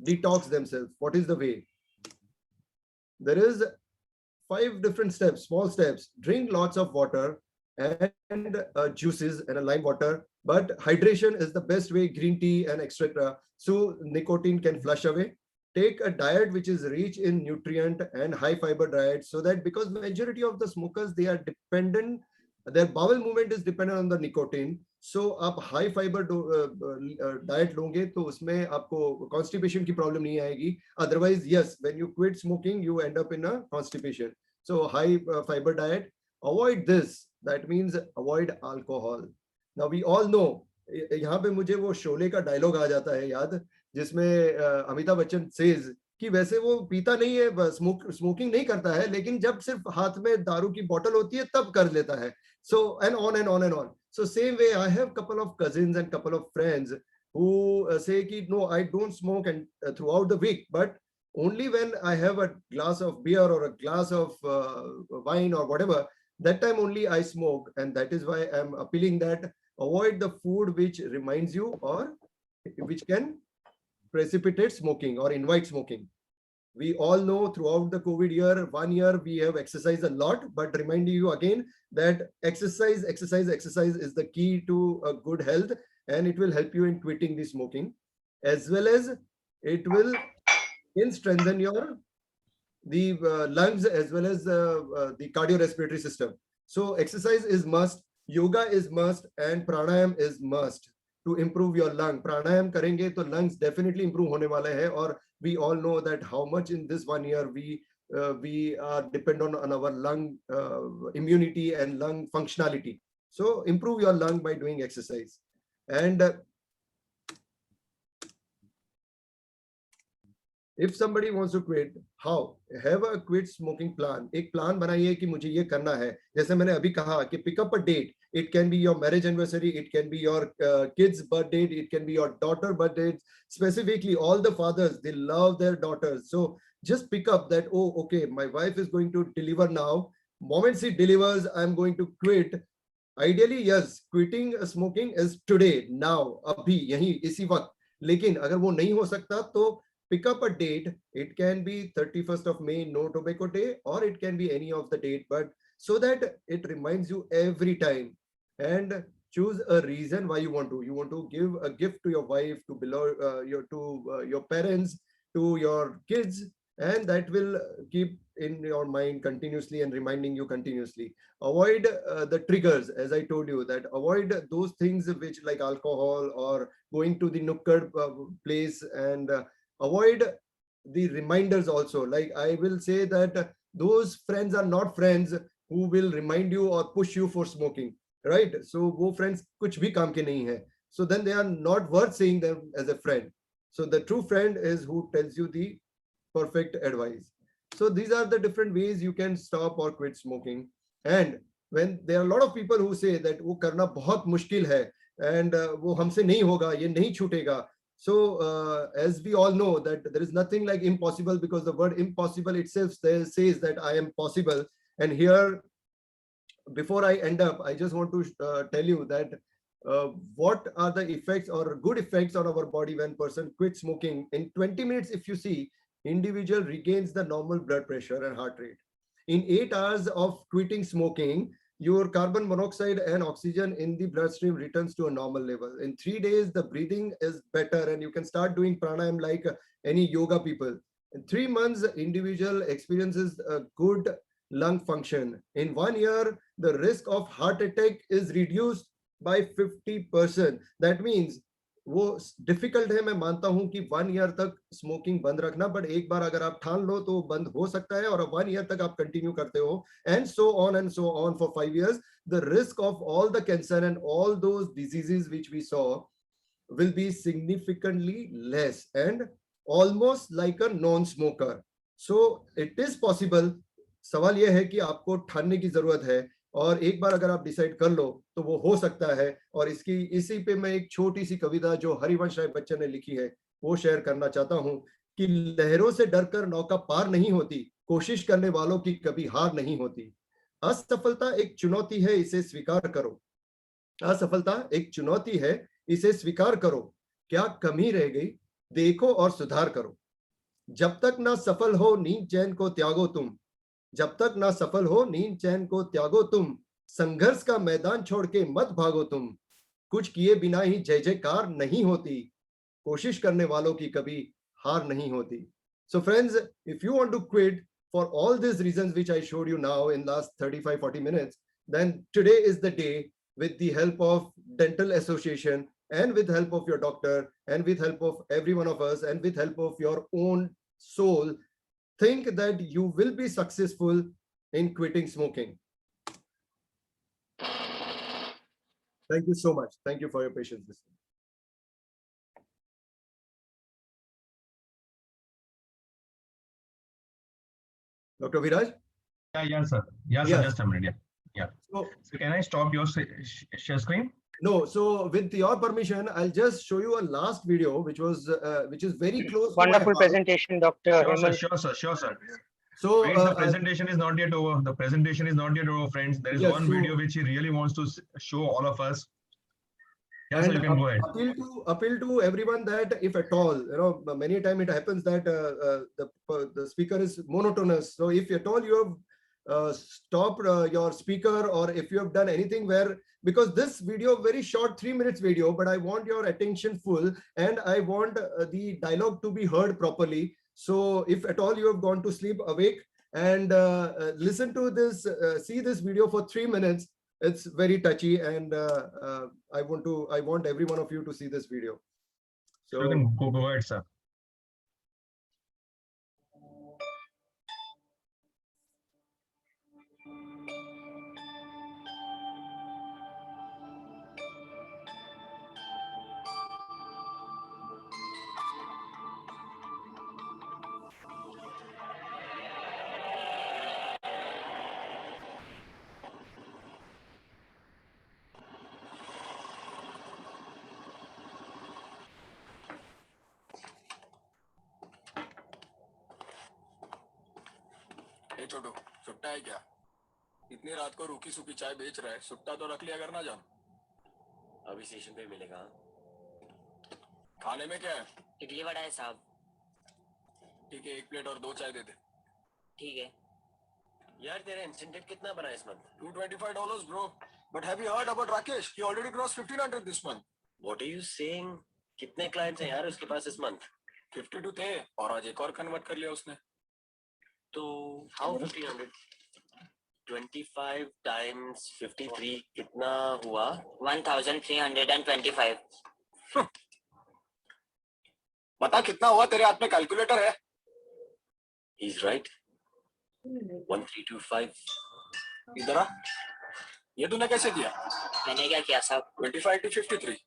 detox themselves. What is the way? There is 5 different steps, small steps. Drink lots of water and juices and a lime water, but hydration is the best way, green tea and etc. So nicotine can flush away. Take a diet which is rich in nutrient and high fiber diet, so that because majority of the smokers, they are dependent, their bowel movement is dependent on the nicotine. So आप high fiber diet लोगे तो उसमें आपको constipation की problem नहीं आएगी. Otherwise, yes, when you quit smoking, you end up in a constipation. So high fiber diet, avoid this. That means avoid alcohol. Now we all know, यहाँ पे मुझे वो शोले का डायलॉग आ जाता है याद, जिसमें अमिताभ बच्चन सेज कि वैसे वो पीता नहीं है, स्मोकिंग नहीं करता है, लेकिन जब सिर्फ हाथ में दारू की बोतल होती है तब कर लेता है. So and on and on and on. So same way, I have couple of cousins and couple of friends who say ki no, I don't smoke and throughout the week, but only when I have a glass of beer or a glass of wine or whatever, that time only I smoke. And that is why I'm appealing that avoid the food which reminds you or which can precipitate smoking or invite smoking. We all know throughout the COVID year, 1 year, we have exercised a lot, but reminding you again that exercise is the key to a good health, and it will help you in quitting the smoking, as well as it will strengthen your lungs as well as the cardiorespiratory system. So exercise is must, yoga is must, and pranayam is must to improve your lung. Pranayam करेंगे तो lungs definitely improve होने वाले हैं, और we all know that how much in this 1 year we are dependent on our lung immunity and lung functionality. So improve your lung by doing exercise. And if somebody wants to quit, how? Have a quit smoking plan. एक plan बनाइए कि मुझे ये करना है. जैसे मैंने अभी कहा कि pick up a date. It can be your marriage anniversary. It can be your kid's birthday. It can be your daughter birthday. Specifically, all the fathers, they love their daughters. So just pick up that, oh, okay, my wife is going to deliver now. Moment she delivers, I'm going to quit. Ideally, yes, quitting smoking is today, now, abhi, yahi, isi waqt. लेकिन अगर वो नहीं हो सकता तो pick up a date. It can be 31st of May, no tobacco day, or it can be any of the date, but so that it reminds you every time. And choose a reason why you want to give a gift to your wife, to your parents, to your kids, and that will keep in your mind continuously and reminding you continuously. Avoid the triggers, as I told you, that avoid those things which like alcohol or going to the nukkad place, and avoid the reminders also. Like I will say that those friends are not friends who will remind you or push you for smoking, right? So wo friends kuch bhi kaam ke nahi hai. So then they are not worth saying them as a friend. So the true friend is who tells you the perfect advice. So these are the different ways you can stop or quit smoking. And when there are a lot of people who say that wo karna bahut mushkil hai and wo humse nahi hoga, ye nahi chutega. So as we all know that there is nothing like impossible, because the word impossible itself says that I am possible. And here, before I end up, I just want to tell you that what are the effects or good effects on our body when person quits smoking. In 20 minutes, if you see, individual regains the normal blood pressure and heart rate. In 8 hours of quitting smoking, your carbon monoxide and oxygen in the bloodstream returns to a normal level. In 3 days, the breathing is better, and you can start doing pranayam like any yoga people. In 3 months, individual experiences a good lung function. In 1 year, the risk of heart attack is reduced by 50%. That means वो difficult है, मैं मानता हूं कि 1 year तक smoking बंद रखना, but एक बार अगर आप ठान लो तो बंद हो सकता है, और 1 ईयर तक आप कंटिन्यू करते हो, and so on for 5 years, the risk of all the cancer and all those diseases which we saw will be significantly less and almost like a non-smoker. So it is possible. सवाल यह है कि आपको ठानने की जरूरत है, और एक बार अगर आप डिसाइड कर लो तो वो हो सकता है. और इसी पे मैं एक छोटी सी कविता जो हरिवंश राय बच्चन ने लिखी है वो शेयर करना चाहता हूं कि लहरों से डरकर नौका पार नहीं होती, कोशिश करने वालों की कभी हार नहीं होती. असफलता एक चुनौती है, इसे स्वीकार करो. असफलता एक चुनौती है, इसे स्वीकार करो. क्या कमी रह गई? देखो और सुधार करो। जब तक ना सफल हो नींद चैन को त्यागो तुम, जब तक ना सफल हो नींद चैन को त्यागो तुम, संघर्ष का मैदान छोड़ के मत भागो तुम, कुछ किए बिना ही जय जयकार नहीं होती, कोशिश करने वालों की कभी हार नहीं होती. So friends, if you want to quit for all these reasons which I showed you now in last 35-40 minutes, then today is the day, with the help of dental association and with help of your doctor and with help of every one of us and with help of your own soul, think that you will be successful in quitting smoking. Thank you so much. Thank you for your patience. Dr. Viraj? Yeah, sir. Yeah, Yes. sir. Just a minute. Yeah. So, So can I stop your share screen? no, so with your permission, I'll just show you a last video, which is very close. to my Wonderful heart. presentation, Dr. Sure, sir. Hemant. Sure, sir. Sure, sir. So, Friends, the presentation is not yet over. The presentation is not yet over, friends. There is Yes, one so- video which he really wants to show all of us. Yes, sir, and you can go ahead. appeal to everyone that if at all, many time it happens that the speaker is monotonous. So if at all you have stopped your speaker, or if you have done anything where, because this video very short 3 minutes video, but I want your attention full and I want the dialogue to be heard properly. So if at all you have gone to sleep, awake and listen to this, see this video for 3 minutes. It's very touchy, and I want every one of you to see this video. You So can go ahead, sir. ए छोटू, सुट्टा है क्या? इतनी रात को रूखी सूखी चाय बेच रहा है, सुट्टा तो रख लिया करना जान। अभी स्टेशन पे मिलेगा। खाने में क्या है? इडली वड़ा है साहब। ठीक है, 1 प्लेट और 2 चाय दे दे। ठीक है। यार तेरा इंसेंटिव कितना बना इस month? $225 bro. But have you heard about Rakesh? He already crossed 1500 this month. What are you saying? कितने क्लाइंट्स हैं यार उसके पास इस मंथ? 52 थे और आज एक और कन्वर्ट कर लिया उसने। तो how 1500? 25 times 53 कितना हुआ? 1325। बता कितना हुआ? तेरे हाथ में कैलकुलेटर है? He's right. 1325. इधर आ। ये तूने कैसे किया? मैंने क्या किया साहब? 25 to 53.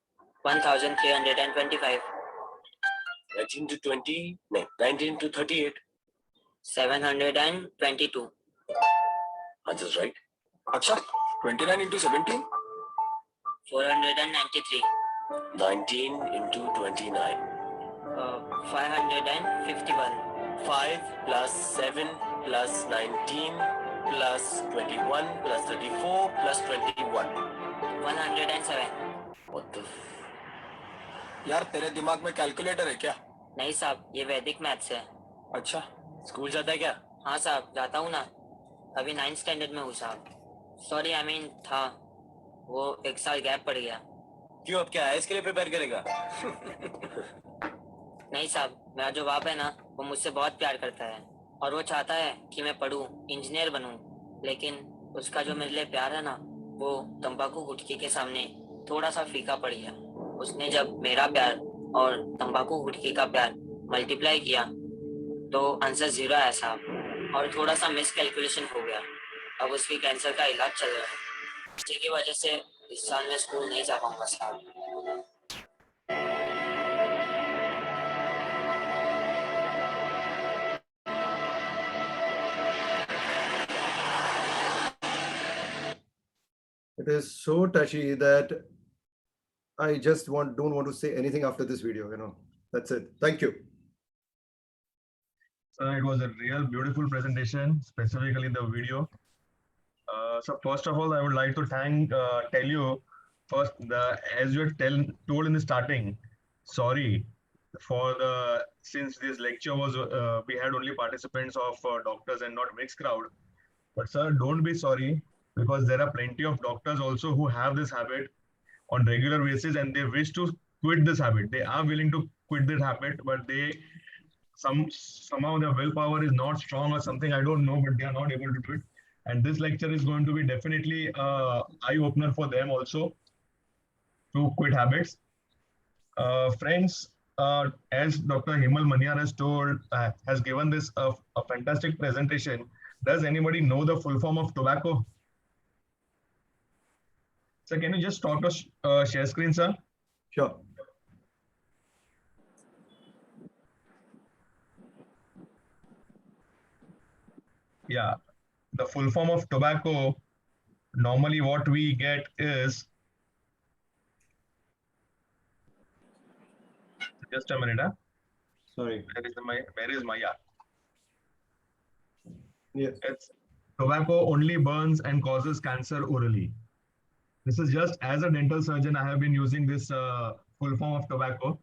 1325। 19 to 20, नहीं 19 to 38. 722। Answer's right. अच्छा, 29 into 17. 493। 19 into 29. 551। 5 plus 7 plus 19 plus 21 plus 34 plus 21. 107। What the? यार तेरे दिमाग में कैलकुलेटर है क्या? नहीं साहब, ये वैदिक मैथ्स है। अच्छा, स्कूल जाता है क्या? हाँ साहब, जाता हूँ ना। अभी 9th स्टैंडर्ड में हूँ साहब। सॉरी, आई मीन था, वो 1 साल गैप पड़ गया। क्यों, अब क्या आईएएस के लिए प्रिपेयर करेगा? नहीं साहब, मेरा जो बाप है ना, वो मुझसे बहुत प्यार करता है और वो चाहता है कि मैं पढूं, इंजीनियर बनूं। लेकिन उसका जो मेरे लिए प्यार है ना, वो तंबाकू गुटखी के सामने थोड़ा सा फीका पड़ गया। उसने जब मेरा प्यार और तंबाकू गुटखी का प्यार मल्टीप्लाई किया तो आंसर 0 आया साहब, और थोड़ा सा मिस कैलकुलेशन हो गया। अब उसकी कैंसर का इलाज चल रहा है, जिसकी वजह से इस साल मैं स्कूल नहीं जा पाऊंगा साहब। it is so touchy that I just don't want to say anything after this video. That's it. Thank you. So it was a real beautiful presentation, specifically the video. So first of all, I would like to tell you first, as you had told in the starting, sorry, since this lecture was we had only participants of doctors and not mixed crowd. But sir, don't be sorry, because there are plenty of doctors also who have this habit on regular basis and they wish to quit this habit. They are willing to quit this habit, but somehow their willpower is not strong or something, I don't know, but they are not able to do it. And this lecture is going to be definitely eye opener for them also to quit habits. Friends, as Dr. Hemal Maniar has given this a fantastic presentation. Does anybody know the full form of tobacco? Sir, can you just stop the share screen, sir? Sure. Yeah, the full form of tobacco, normally what we get is, just a minute, Sorry. where is my, Yes. it's tobacco only burns and causes cancer orally. This is just as a dental surgeon, I have been using this full form of tobacco.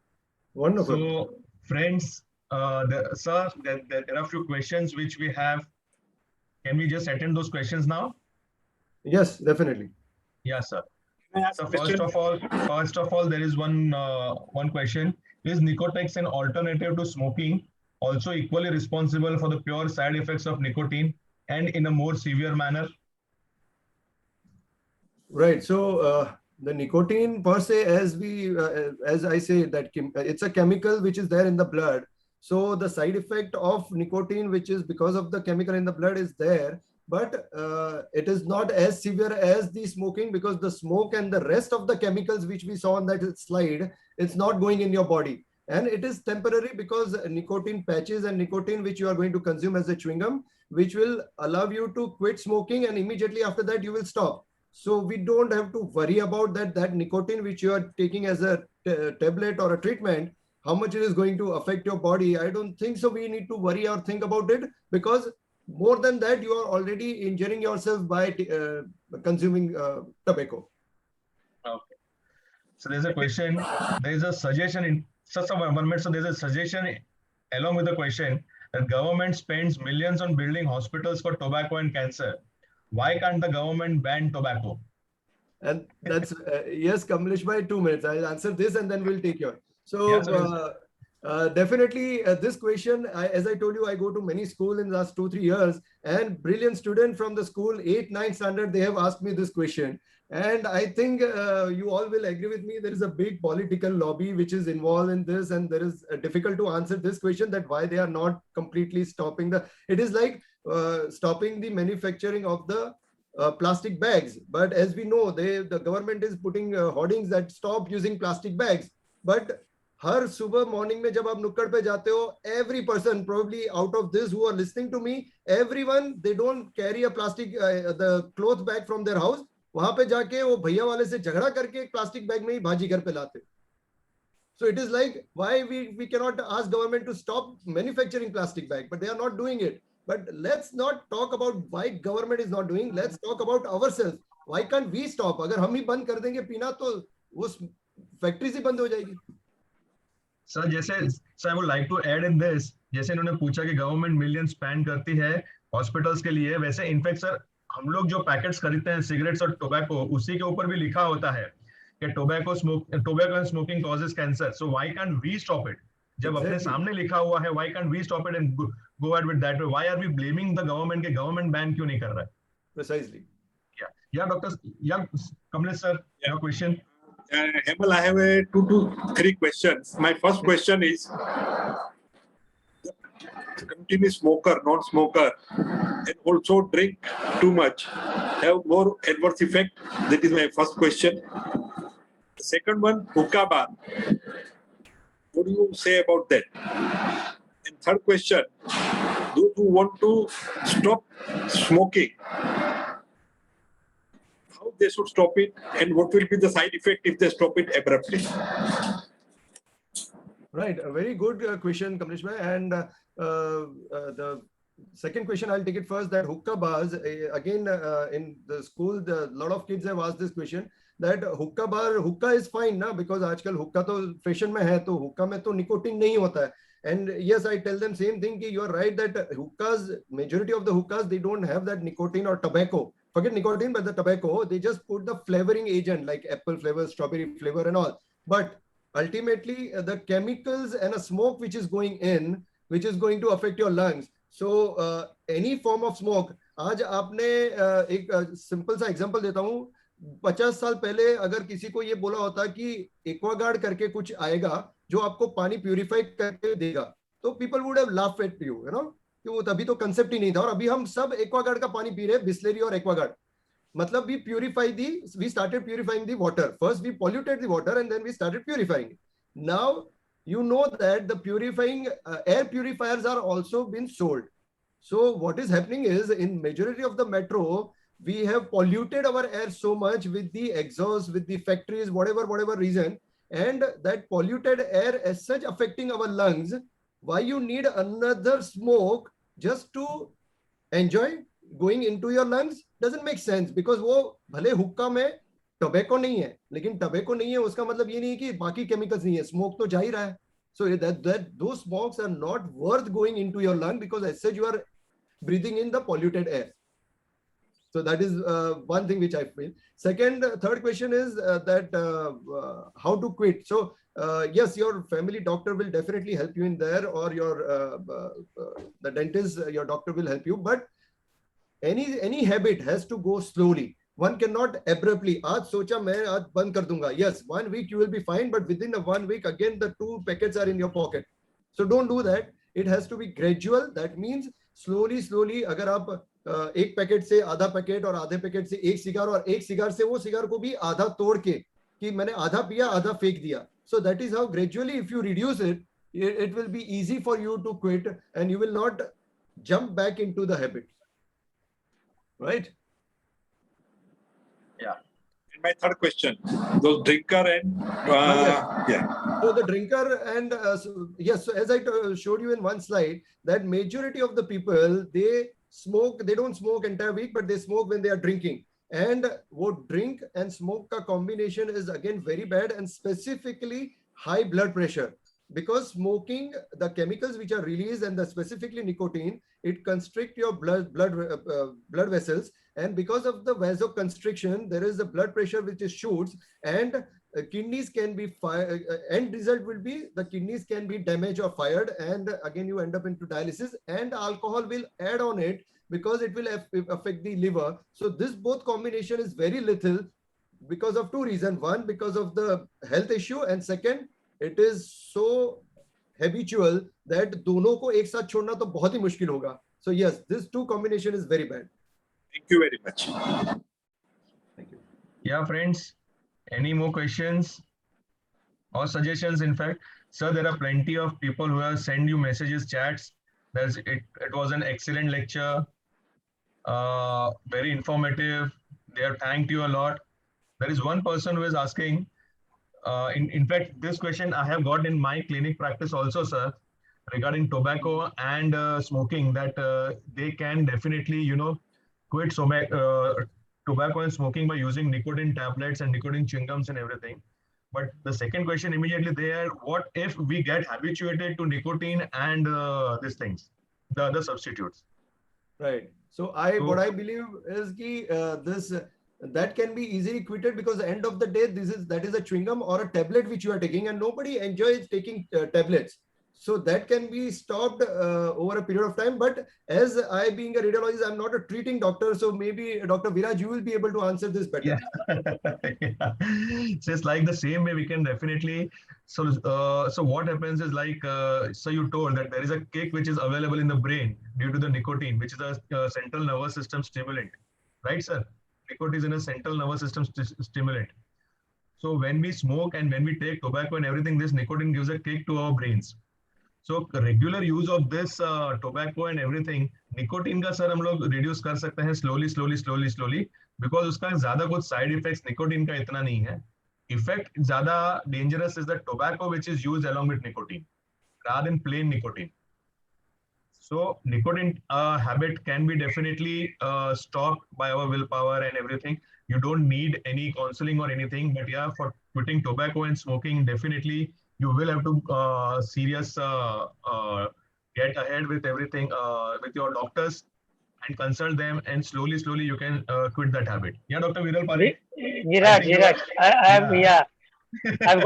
Wonderful. So, friends, sir, there are a few questions which we have. Can we just attend those questions now? Yes, definitely. Yes, sir. So first of all, there is one question. Is Nicotex an alternative to smoking, also equally responsible for the pure side effects of nicotine and in a more severe manner? Right. So the nicotine per se, as I say, that it's a chemical which is there in the blood. So the side effect of nicotine, which is because of the chemical in the blood, is there, but it is not as severe as the smoking, because the smoke and the rest of the chemicals which we saw on that slide, it's not going in your body. And it is temporary, because nicotine patches and nicotine which you are going to consume as a chewing gum, which will allow you to quit smoking, and immediately after that you will stop. So we don't have to worry about that nicotine which you are taking as a tablet or a treatment, how much it is going to affect your body. I don't think so we need to worry or think about it, because more than that, you are already injuring yourself by consuming tobacco. Okay. So there's a question, there's a suggestion so there's a suggestion along with the question that government spends millions on building hospitals for tobacco and cancer. Why can't the government ban tobacco? And that's, yes, Kamlesh bhai, 2 minutes. I'll answer this and then we'll take your. So definitely this question, as I told you, I go to many schools in the last 2-3 years, and brilliant student from the school 8-9 standard, they have asked me this question. And I think you all will agree with me. There is a big political lobby which is involved in this, and there is difficult to answer this question, that why they are not completely stopping it is like stopping the manufacturing of the plastic bags. But as we know, the government is putting hoardings that stop using plastic bags. But हर सुबह morning में जब आप नुक्कड़ पे जाते हो, every person probably out of this who are listening to me, everyone, they don't carry a plastic the cloth bag from their house. वहां पे जाके वो भैया वाले से झगड़ा करके एक प्लास्टिक बैग में ही भाजी घर पे लाते. So it is like, why we cannot ask government to stop manufacturing plastic bag, but they are not doing it. But let's not talk about why government is not doing. Let's talk about ourselves. Why can't we stop? अगर हम ही बंद कर देंगे पीना, तो उस factory से बंद हो जाएगी. सर जैसे I would like to add in this, जैसे इन्होंने पूछा कि गवर्नमेंट मिलियन स्पेंड करती है हॉस्पिटल्स के लिए, वैसे इनफैक्ट सर हम लोग जो पैकेट्स खरीदते हैं सिगरेट्स और टोबैको, उसी के ऊपर भी लिखा होता है कि tobacco and smoking causes cancer. So why can't we stop it? जब अपने सामने लिखा हुआ है, why can't we stop it and go ahead with that? Why are we blaming the government के गवर्नमेंट बैन क्यों नहीं कर रहा है? Precisely. Yeah, doctor. Yeah, Kamlesh sir, your question. Hemal, I have 2 to 3 questions. My first question is, continuous smoker, non-smoker, and also drink too much, have more adverse effect? That is my first question. The second one, hookah bar. What do you say about that? And third question, those who want to stop smoking, how they should stop it, and what will be the side effect if they stop it abruptly? Right, a very good question, Kamlesh bhai. And the second question, I'll take it first. That hookah bars, again, in the school, a lot of kids have asked this question. That hookah is fine, na? Because आजकल hookah तो fashion में है, तो hookah में तो nicotine नहीं होता है. And yes, I tell them same thing. Ki you are right that hookahs, majority of the hookahs, they don't have that nicotine or tobacco. Forget nicotine, but the tobacco, they just put the flavoring agent like apple flavor, strawberry flavor, and all. But ultimately, the chemicals and a smoke which is going in, which is going to affect your lungs. So any form of smoke. आज आपने एक simple सा example देता हूँ. 50 साल पहले अगर किसी को ये बोला होता कि एक्वागार्ड करके कुछ आएगा जो आपको पानी प्यूरिफाई करके देगा, तो people would have laugh at you, you know, कि वो तभी तो कंसेप्ट ही नहीं था. और अभी हम सब एक्वागार्ड का पानी पी रहे हैं, बिस्लेरी और एक्वागार्ड. मतलब we started purifying the water. First we polluted the water and then we started purifying it. Now you know that the purifying air purifiers are also been sold. So what is happening is, in majority of the metro, we have polluted our air so much with the exhaust, with the factories, whatever reason, and that polluted air as such affecting our lungs. Why you need another smoke just to enjoy going into your lungs? Doesn't make sense, because वो भले हुक्का में tobacco नहीं है, लेकिन tobacco नहीं है उसका मतलब ये नहीं है कि बाकी केमिकल्स नहीं है, स्मोक तो जा ही रहा है. So that those smokes are not worth going into your lung, because as such you are breathing in the polluted air. So that is one thing which I feel. Third question is that how to quit. So yes, your family doctor will definitely help you in there, or your the dentist, your doctor will help you. But any habit has to go slowly. One cannot abruptly. आज सोचा मैं आज बंद कर दूंगा. Yes, 1 week you will be fine, but within the 1 week again the 2 packets are in your pocket. So don't do that. It has to be gradual. That means slowly. अगर आप एक पैकेट से आधा पैकेट और आधे packet से एक cigar और एक सिगार से वो सिगार को भी आधा तोड़ के कि मैंने आधा पिया आधा फेंक दिया. So that is how gradually, if you reduce it, it will be easy for you to quit and you will not jump back into the habit. Right? Yeah. And my third question, those drinker and yeah. So the drinker and yes, so as I showed you in one slide, that majority of the people, they don't smoke entire week, but they smoke when they are drinking. And what drink and smoke ka combination is again very bad, and specifically high blood pressure, because smoking, the chemicals which are released and the specifically nicotine, it constrict your blood vessels, and because of the vasoconstriction, there is a blood pressure which is shoots, and kidneys can be fired. End result will be the kidneys can be damaged or fired, and again you end up into dialysis, and alcohol will add on it because it will affect the liver. So this both combination is very lethal because of two reasons. One, because of the health issue, and second, it is so habitual that दोनों को एक साथ छोड़ना तो बहुत ही मुश्किल होगा. So yes, this two combination is very bad. Thank you very much. Thank you. Yeah, friends, any more questions or suggestions? In fact, sir, there are plenty of people who have sent you messages, chats. It was an excellent lecture, very informative. They have thanked you a lot. There is one person who is asking, in fact, this question I have got in my clinic practice also, sir, regarding tobacco and smoking, that they can definitely, quit tobacco and smoking by using nicotine tablets and nicotine chewing gums and everything. But the second question immediately there, what if we get habituated to nicotine and these things, the other substitutes? Right. So what I believe is that can be easily quitted, because at the end of the day, that is a chewing gum or a tablet which you are taking, and nobody enjoys taking tablets. So that can be stopped over a period of time. But as I being a radiologist, I'm not a treating doctor. So maybe Dr. Viraj, you will be able to answer this better. Yeah. Just like the same way we can definitely. So what happens is like, so you told that there is a kick which is available in the brain due to the nicotine, which is a central nervous system stimulant, right, sir? Nicotine is in a central nervous system stimulant. So when we smoke and when we take tobacco and everything, this nicotine gives a kick to our brains. So regular use of this tobacco and everything, nicotine का sir हम लोग reduce कर सकते हैं slowly, because उसका ज़्यादा कुछ side effects nicotine का इतना नहीं है. Effect ज़्यादा dangerous is the tobacco which is used along with nicotine, rather than plain nicotine. So nicotine habit can be definitely stopped by our willpower and everything. You don't need any counseling or anything. But yeah, for quitting tobacco and smoking, definitely you will have to get ahead with everything with your doctors and consult them, and slowly you can quit that habit. Yeah, Dr. Viral Parekh. Viraj, think you are- Viraj, I've, Yeah. I've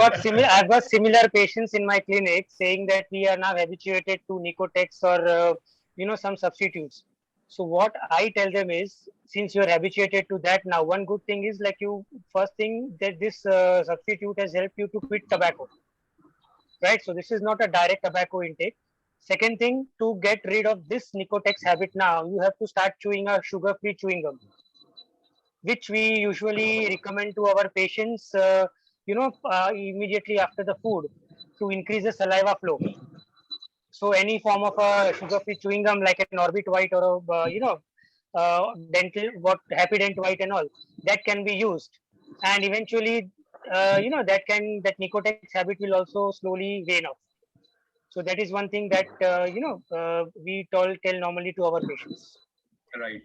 got similar patients in my clinic saying that we are now habituated to Nicotex or some substitutes. So what I tell them is, since you are habituated to that now, one good thing is like you first thing that this substitute has helped you to quit tobacco, right? So this is not a direct tobacco intake. Second thing, to get rid of this Nicotex habit now, you have to start chewing a sugar-free chewing gum, which we usually recommend to our patients, immediately after the food to increase the saliva flow. So any form of a sugar-free chewing gum like an Orbit White or dental, what Happy Dent White and all, that can be used, and eventually, that Nicotex habit will also slowly wane off. So that is one thing that we tell normally to our patients. Right.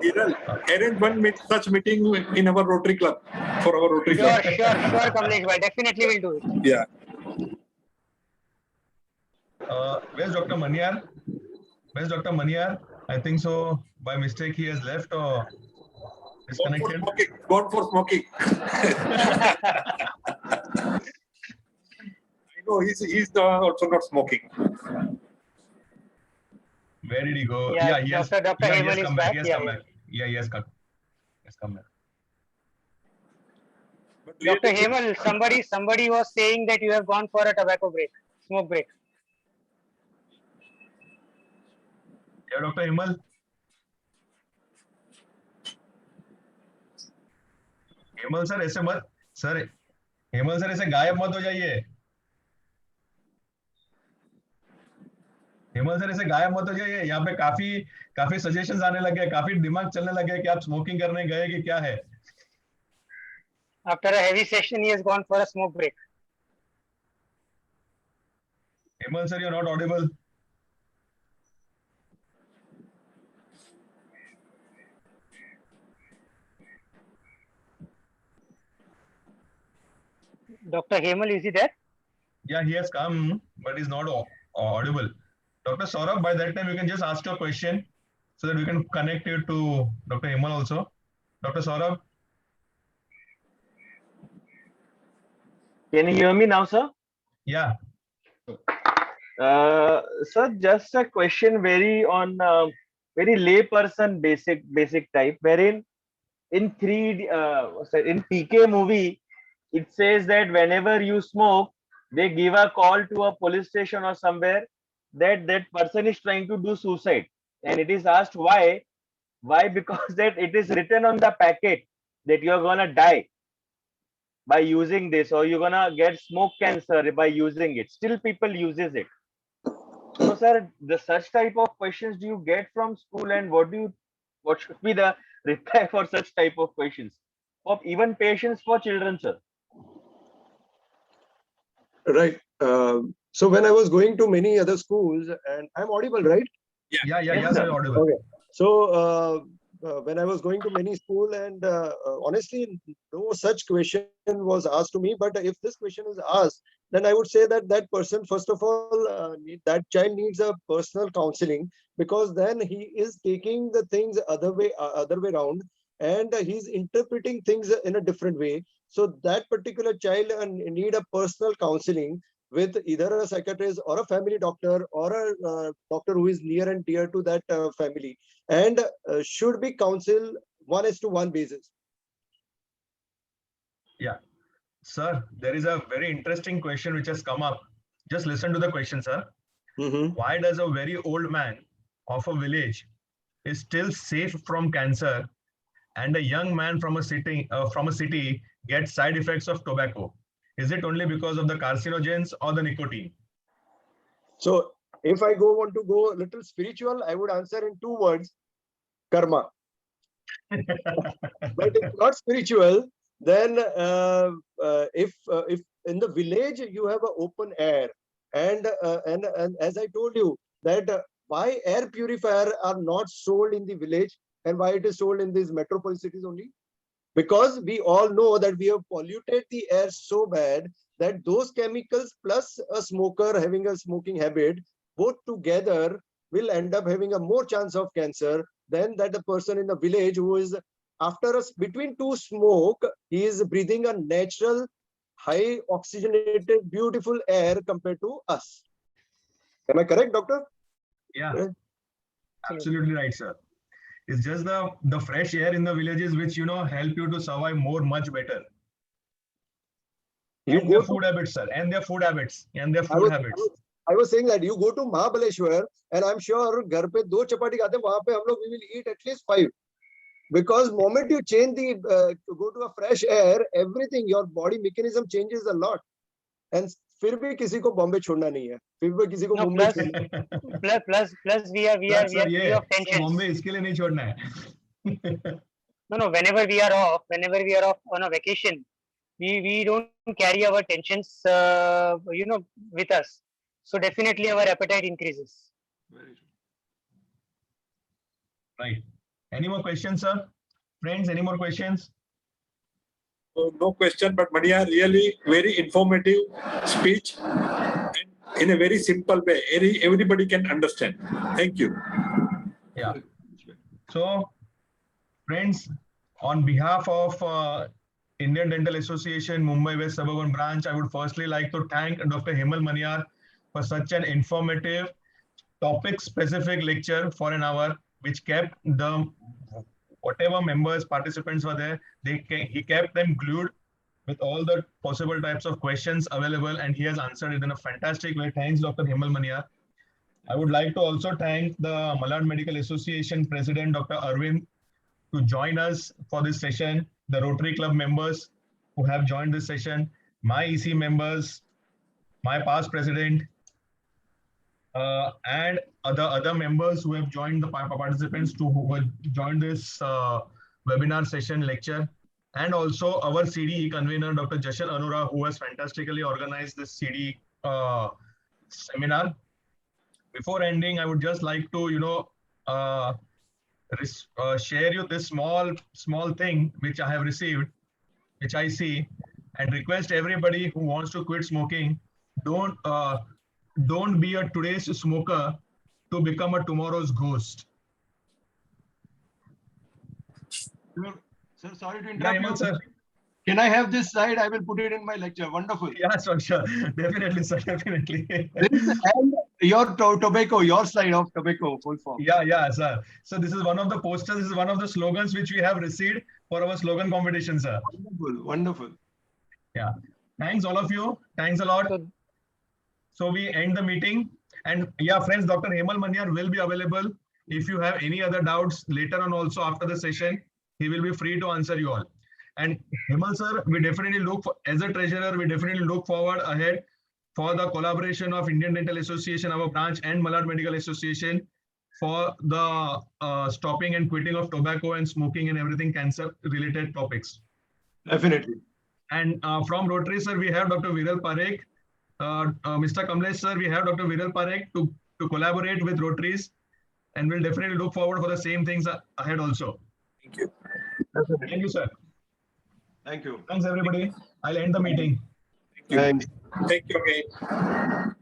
Viral, arrange one such meeting in our Rotary Club, for our Rotary Sure, Club. Kamlesh bhai, definitely will do it. Yeah. Where's Dr. Maniar? I think so. By mistake, he has left or disconnected. Gone for smoking. I know he's also not smoking. Where did he go? Yeah, he has. Dr. He Hemal has is come back. back. He has come back. Yeah, he has come. But Dr. really, Hemal, somebody was saying that you have gone for a smoke break. Yeah, Dr. Hemal. Hemal sir ऐसे मत sir Hemal sir ऐसे गायब मत हो जाइए Hemal sir ऐसे गायब मत हो जाइए यहाँ पे काफी सजेशंस आने लगे काफी दिमाग चलने लगे कि आप स्मोकिंग करने गए कि क्या है After a heavy session, he has gone for a smoke break. Hemal sir you are not audible Dr. Hemal, is he there? Yeah, he has come, but he's not audible. Dr. Saurabh, by that time, you can just ask your question so that we can connect you to Dr. Hemal also. Dr. Saurabh? Can you hear me now, sir? Yeah. Sir, just a question very layperson basic type, wherein in PK movie, it says that whenever you smoke, they give a call to a police station or somewhere that person is trying to do suicide, and it is asked why because that it is written on the packet that you are gonna die by using this, or you're gonna get smoke cancer by using it. Still people uses it. So sir, the such type of questions do you get from school, and what should be the reply for such type of questions of even patients for children, sir? Right. So when I was going to many other schools, and I'm audible, right? Yeah, sir, audible. Okay. So when I was going to many school, and honestly, no such question was asked to me. But if this question is asked, then I would say that that person, first of all, that child needs a personal counseling, because then he is taking the things other way around, and he's interpreting things in a different way. So that particular child need a personal counseling with either a psychiatrist or a family doctor or a doctor who is near and dear to that family, and should be counseled 1:1 basis. Yeah. Sir, there is a very interesting question which has come up. Just listen to the question, sir. Why does a very old man of a village is still safe from cancer, and a young man from a city gets side effects of tobacco? Is it only because of the carcinogens or the nicotine? So if I want to go a little spiritual, I would answer in 2 words: karma. But if not spiritual, then if in the village you have an open air, And as I told you that why air purifier are not sold in the village and why it is sold in these metropolis cities only? Because we all know that we have polluted the air so bad that those chemicals plus a smoker having a smoking habit, both together will end up having a more chance of cancer than that the person in the village who is after us between two smoke, he is breathing a natural, high oxygenated, beautiful air compared to us. Am I correct, doctor? Yeah, absolutely right, sir. It's just the fresh air in the villages which help you to survive much better. You And go their to- food habits, sir, and their food habits. I was saying that you go to Mahabaleshwar and I'm sure घर पे 2 चपाटी खाते हैं, वहाँ पे हम लोग we will eat at least 5. Because moment you change the go to a fresh air, everything your body mechanism changes a lot. And फिर भी किसी को बॉम्बे छोड़ना नहीं है, फिर भी किसी को No, मुंबई plus- छोड़ना है. Plus we are free of tensions. Bombay इसके लिए नहीं छोड़ना है. No, whenever we are off on a vacation, we don't carry our tensions, with us. So definitely our appetite increases. Right. Any more questions, sir? Friends, any more questions? No question, but Maniar, really very informative speech and in a very simple way. Everybody can understand. Thank you. Yeah. So, friends, on behalf of Indian Dental Association, Mumbai West Suburban Branch, I would firstly like to thank Dr. Hemal Maniar for such an informative, topic-specific lecture for an hour, which kept the whatever members, participants were there, he kept them glued with all the possible types of questions available, and he has answered it in a fantastic way. Thanks, Dr. Hemal Maniar. I would like to also thank the Malad Medical Association President, Dr. Arvind, to join us for this session, the Rotary Club members who have joined this session, my EC members, my past president, and other members who have joined, the participants who have joined this webinar session lecture, and also our CDE convener, Dr. Jashan Arora, who has fantastically organized this CDE seminar. Before ending, I would just like to, share you this small thing which I have received, which I see, and request everybody who wants to quit smoking, don't be a today's smoker to become a tomorrow's ghost. Sir, sorry to Yeah, interrupt Hemal, you. sir. Can I have this slide? I will put it in my lecture. Wonderful. Yeah, sure. Definitely, sir. Definitely. And your tobacco, your slide of tobacco, full form. Yeah, sir. So this is one of the posters. This is one of the slogans which we have received for our slogan competition, sir. Wonderful. Yeah. Thanks, all of you. Thanks a lot. So- So we end the meeting. And yeah, friends, Dr. Hemal Maniar will be available. If you have any other doubts later on also after the session, he will be free to answer you all. And Hemal sir, we definitely as a treasurer, we definitely look forward ahead for the collaboration of Indian Dental Association, our branch, and Malad Medical Association for the stopping and quitting of tobacco and smoking and everything cancer related topics. Definitely. And from Rotary, sir, we have Dr. Viral Parekh. Mr. Kamlesh, sir, we have Dr. Viral Parekh to collaborate with Rotaries, and we'll definitely look forward for the same things ahead also. Thank you. Thank you, sir. Thank you. Thanks, everybody. I'll end the meeting. Thank you. Thank you again.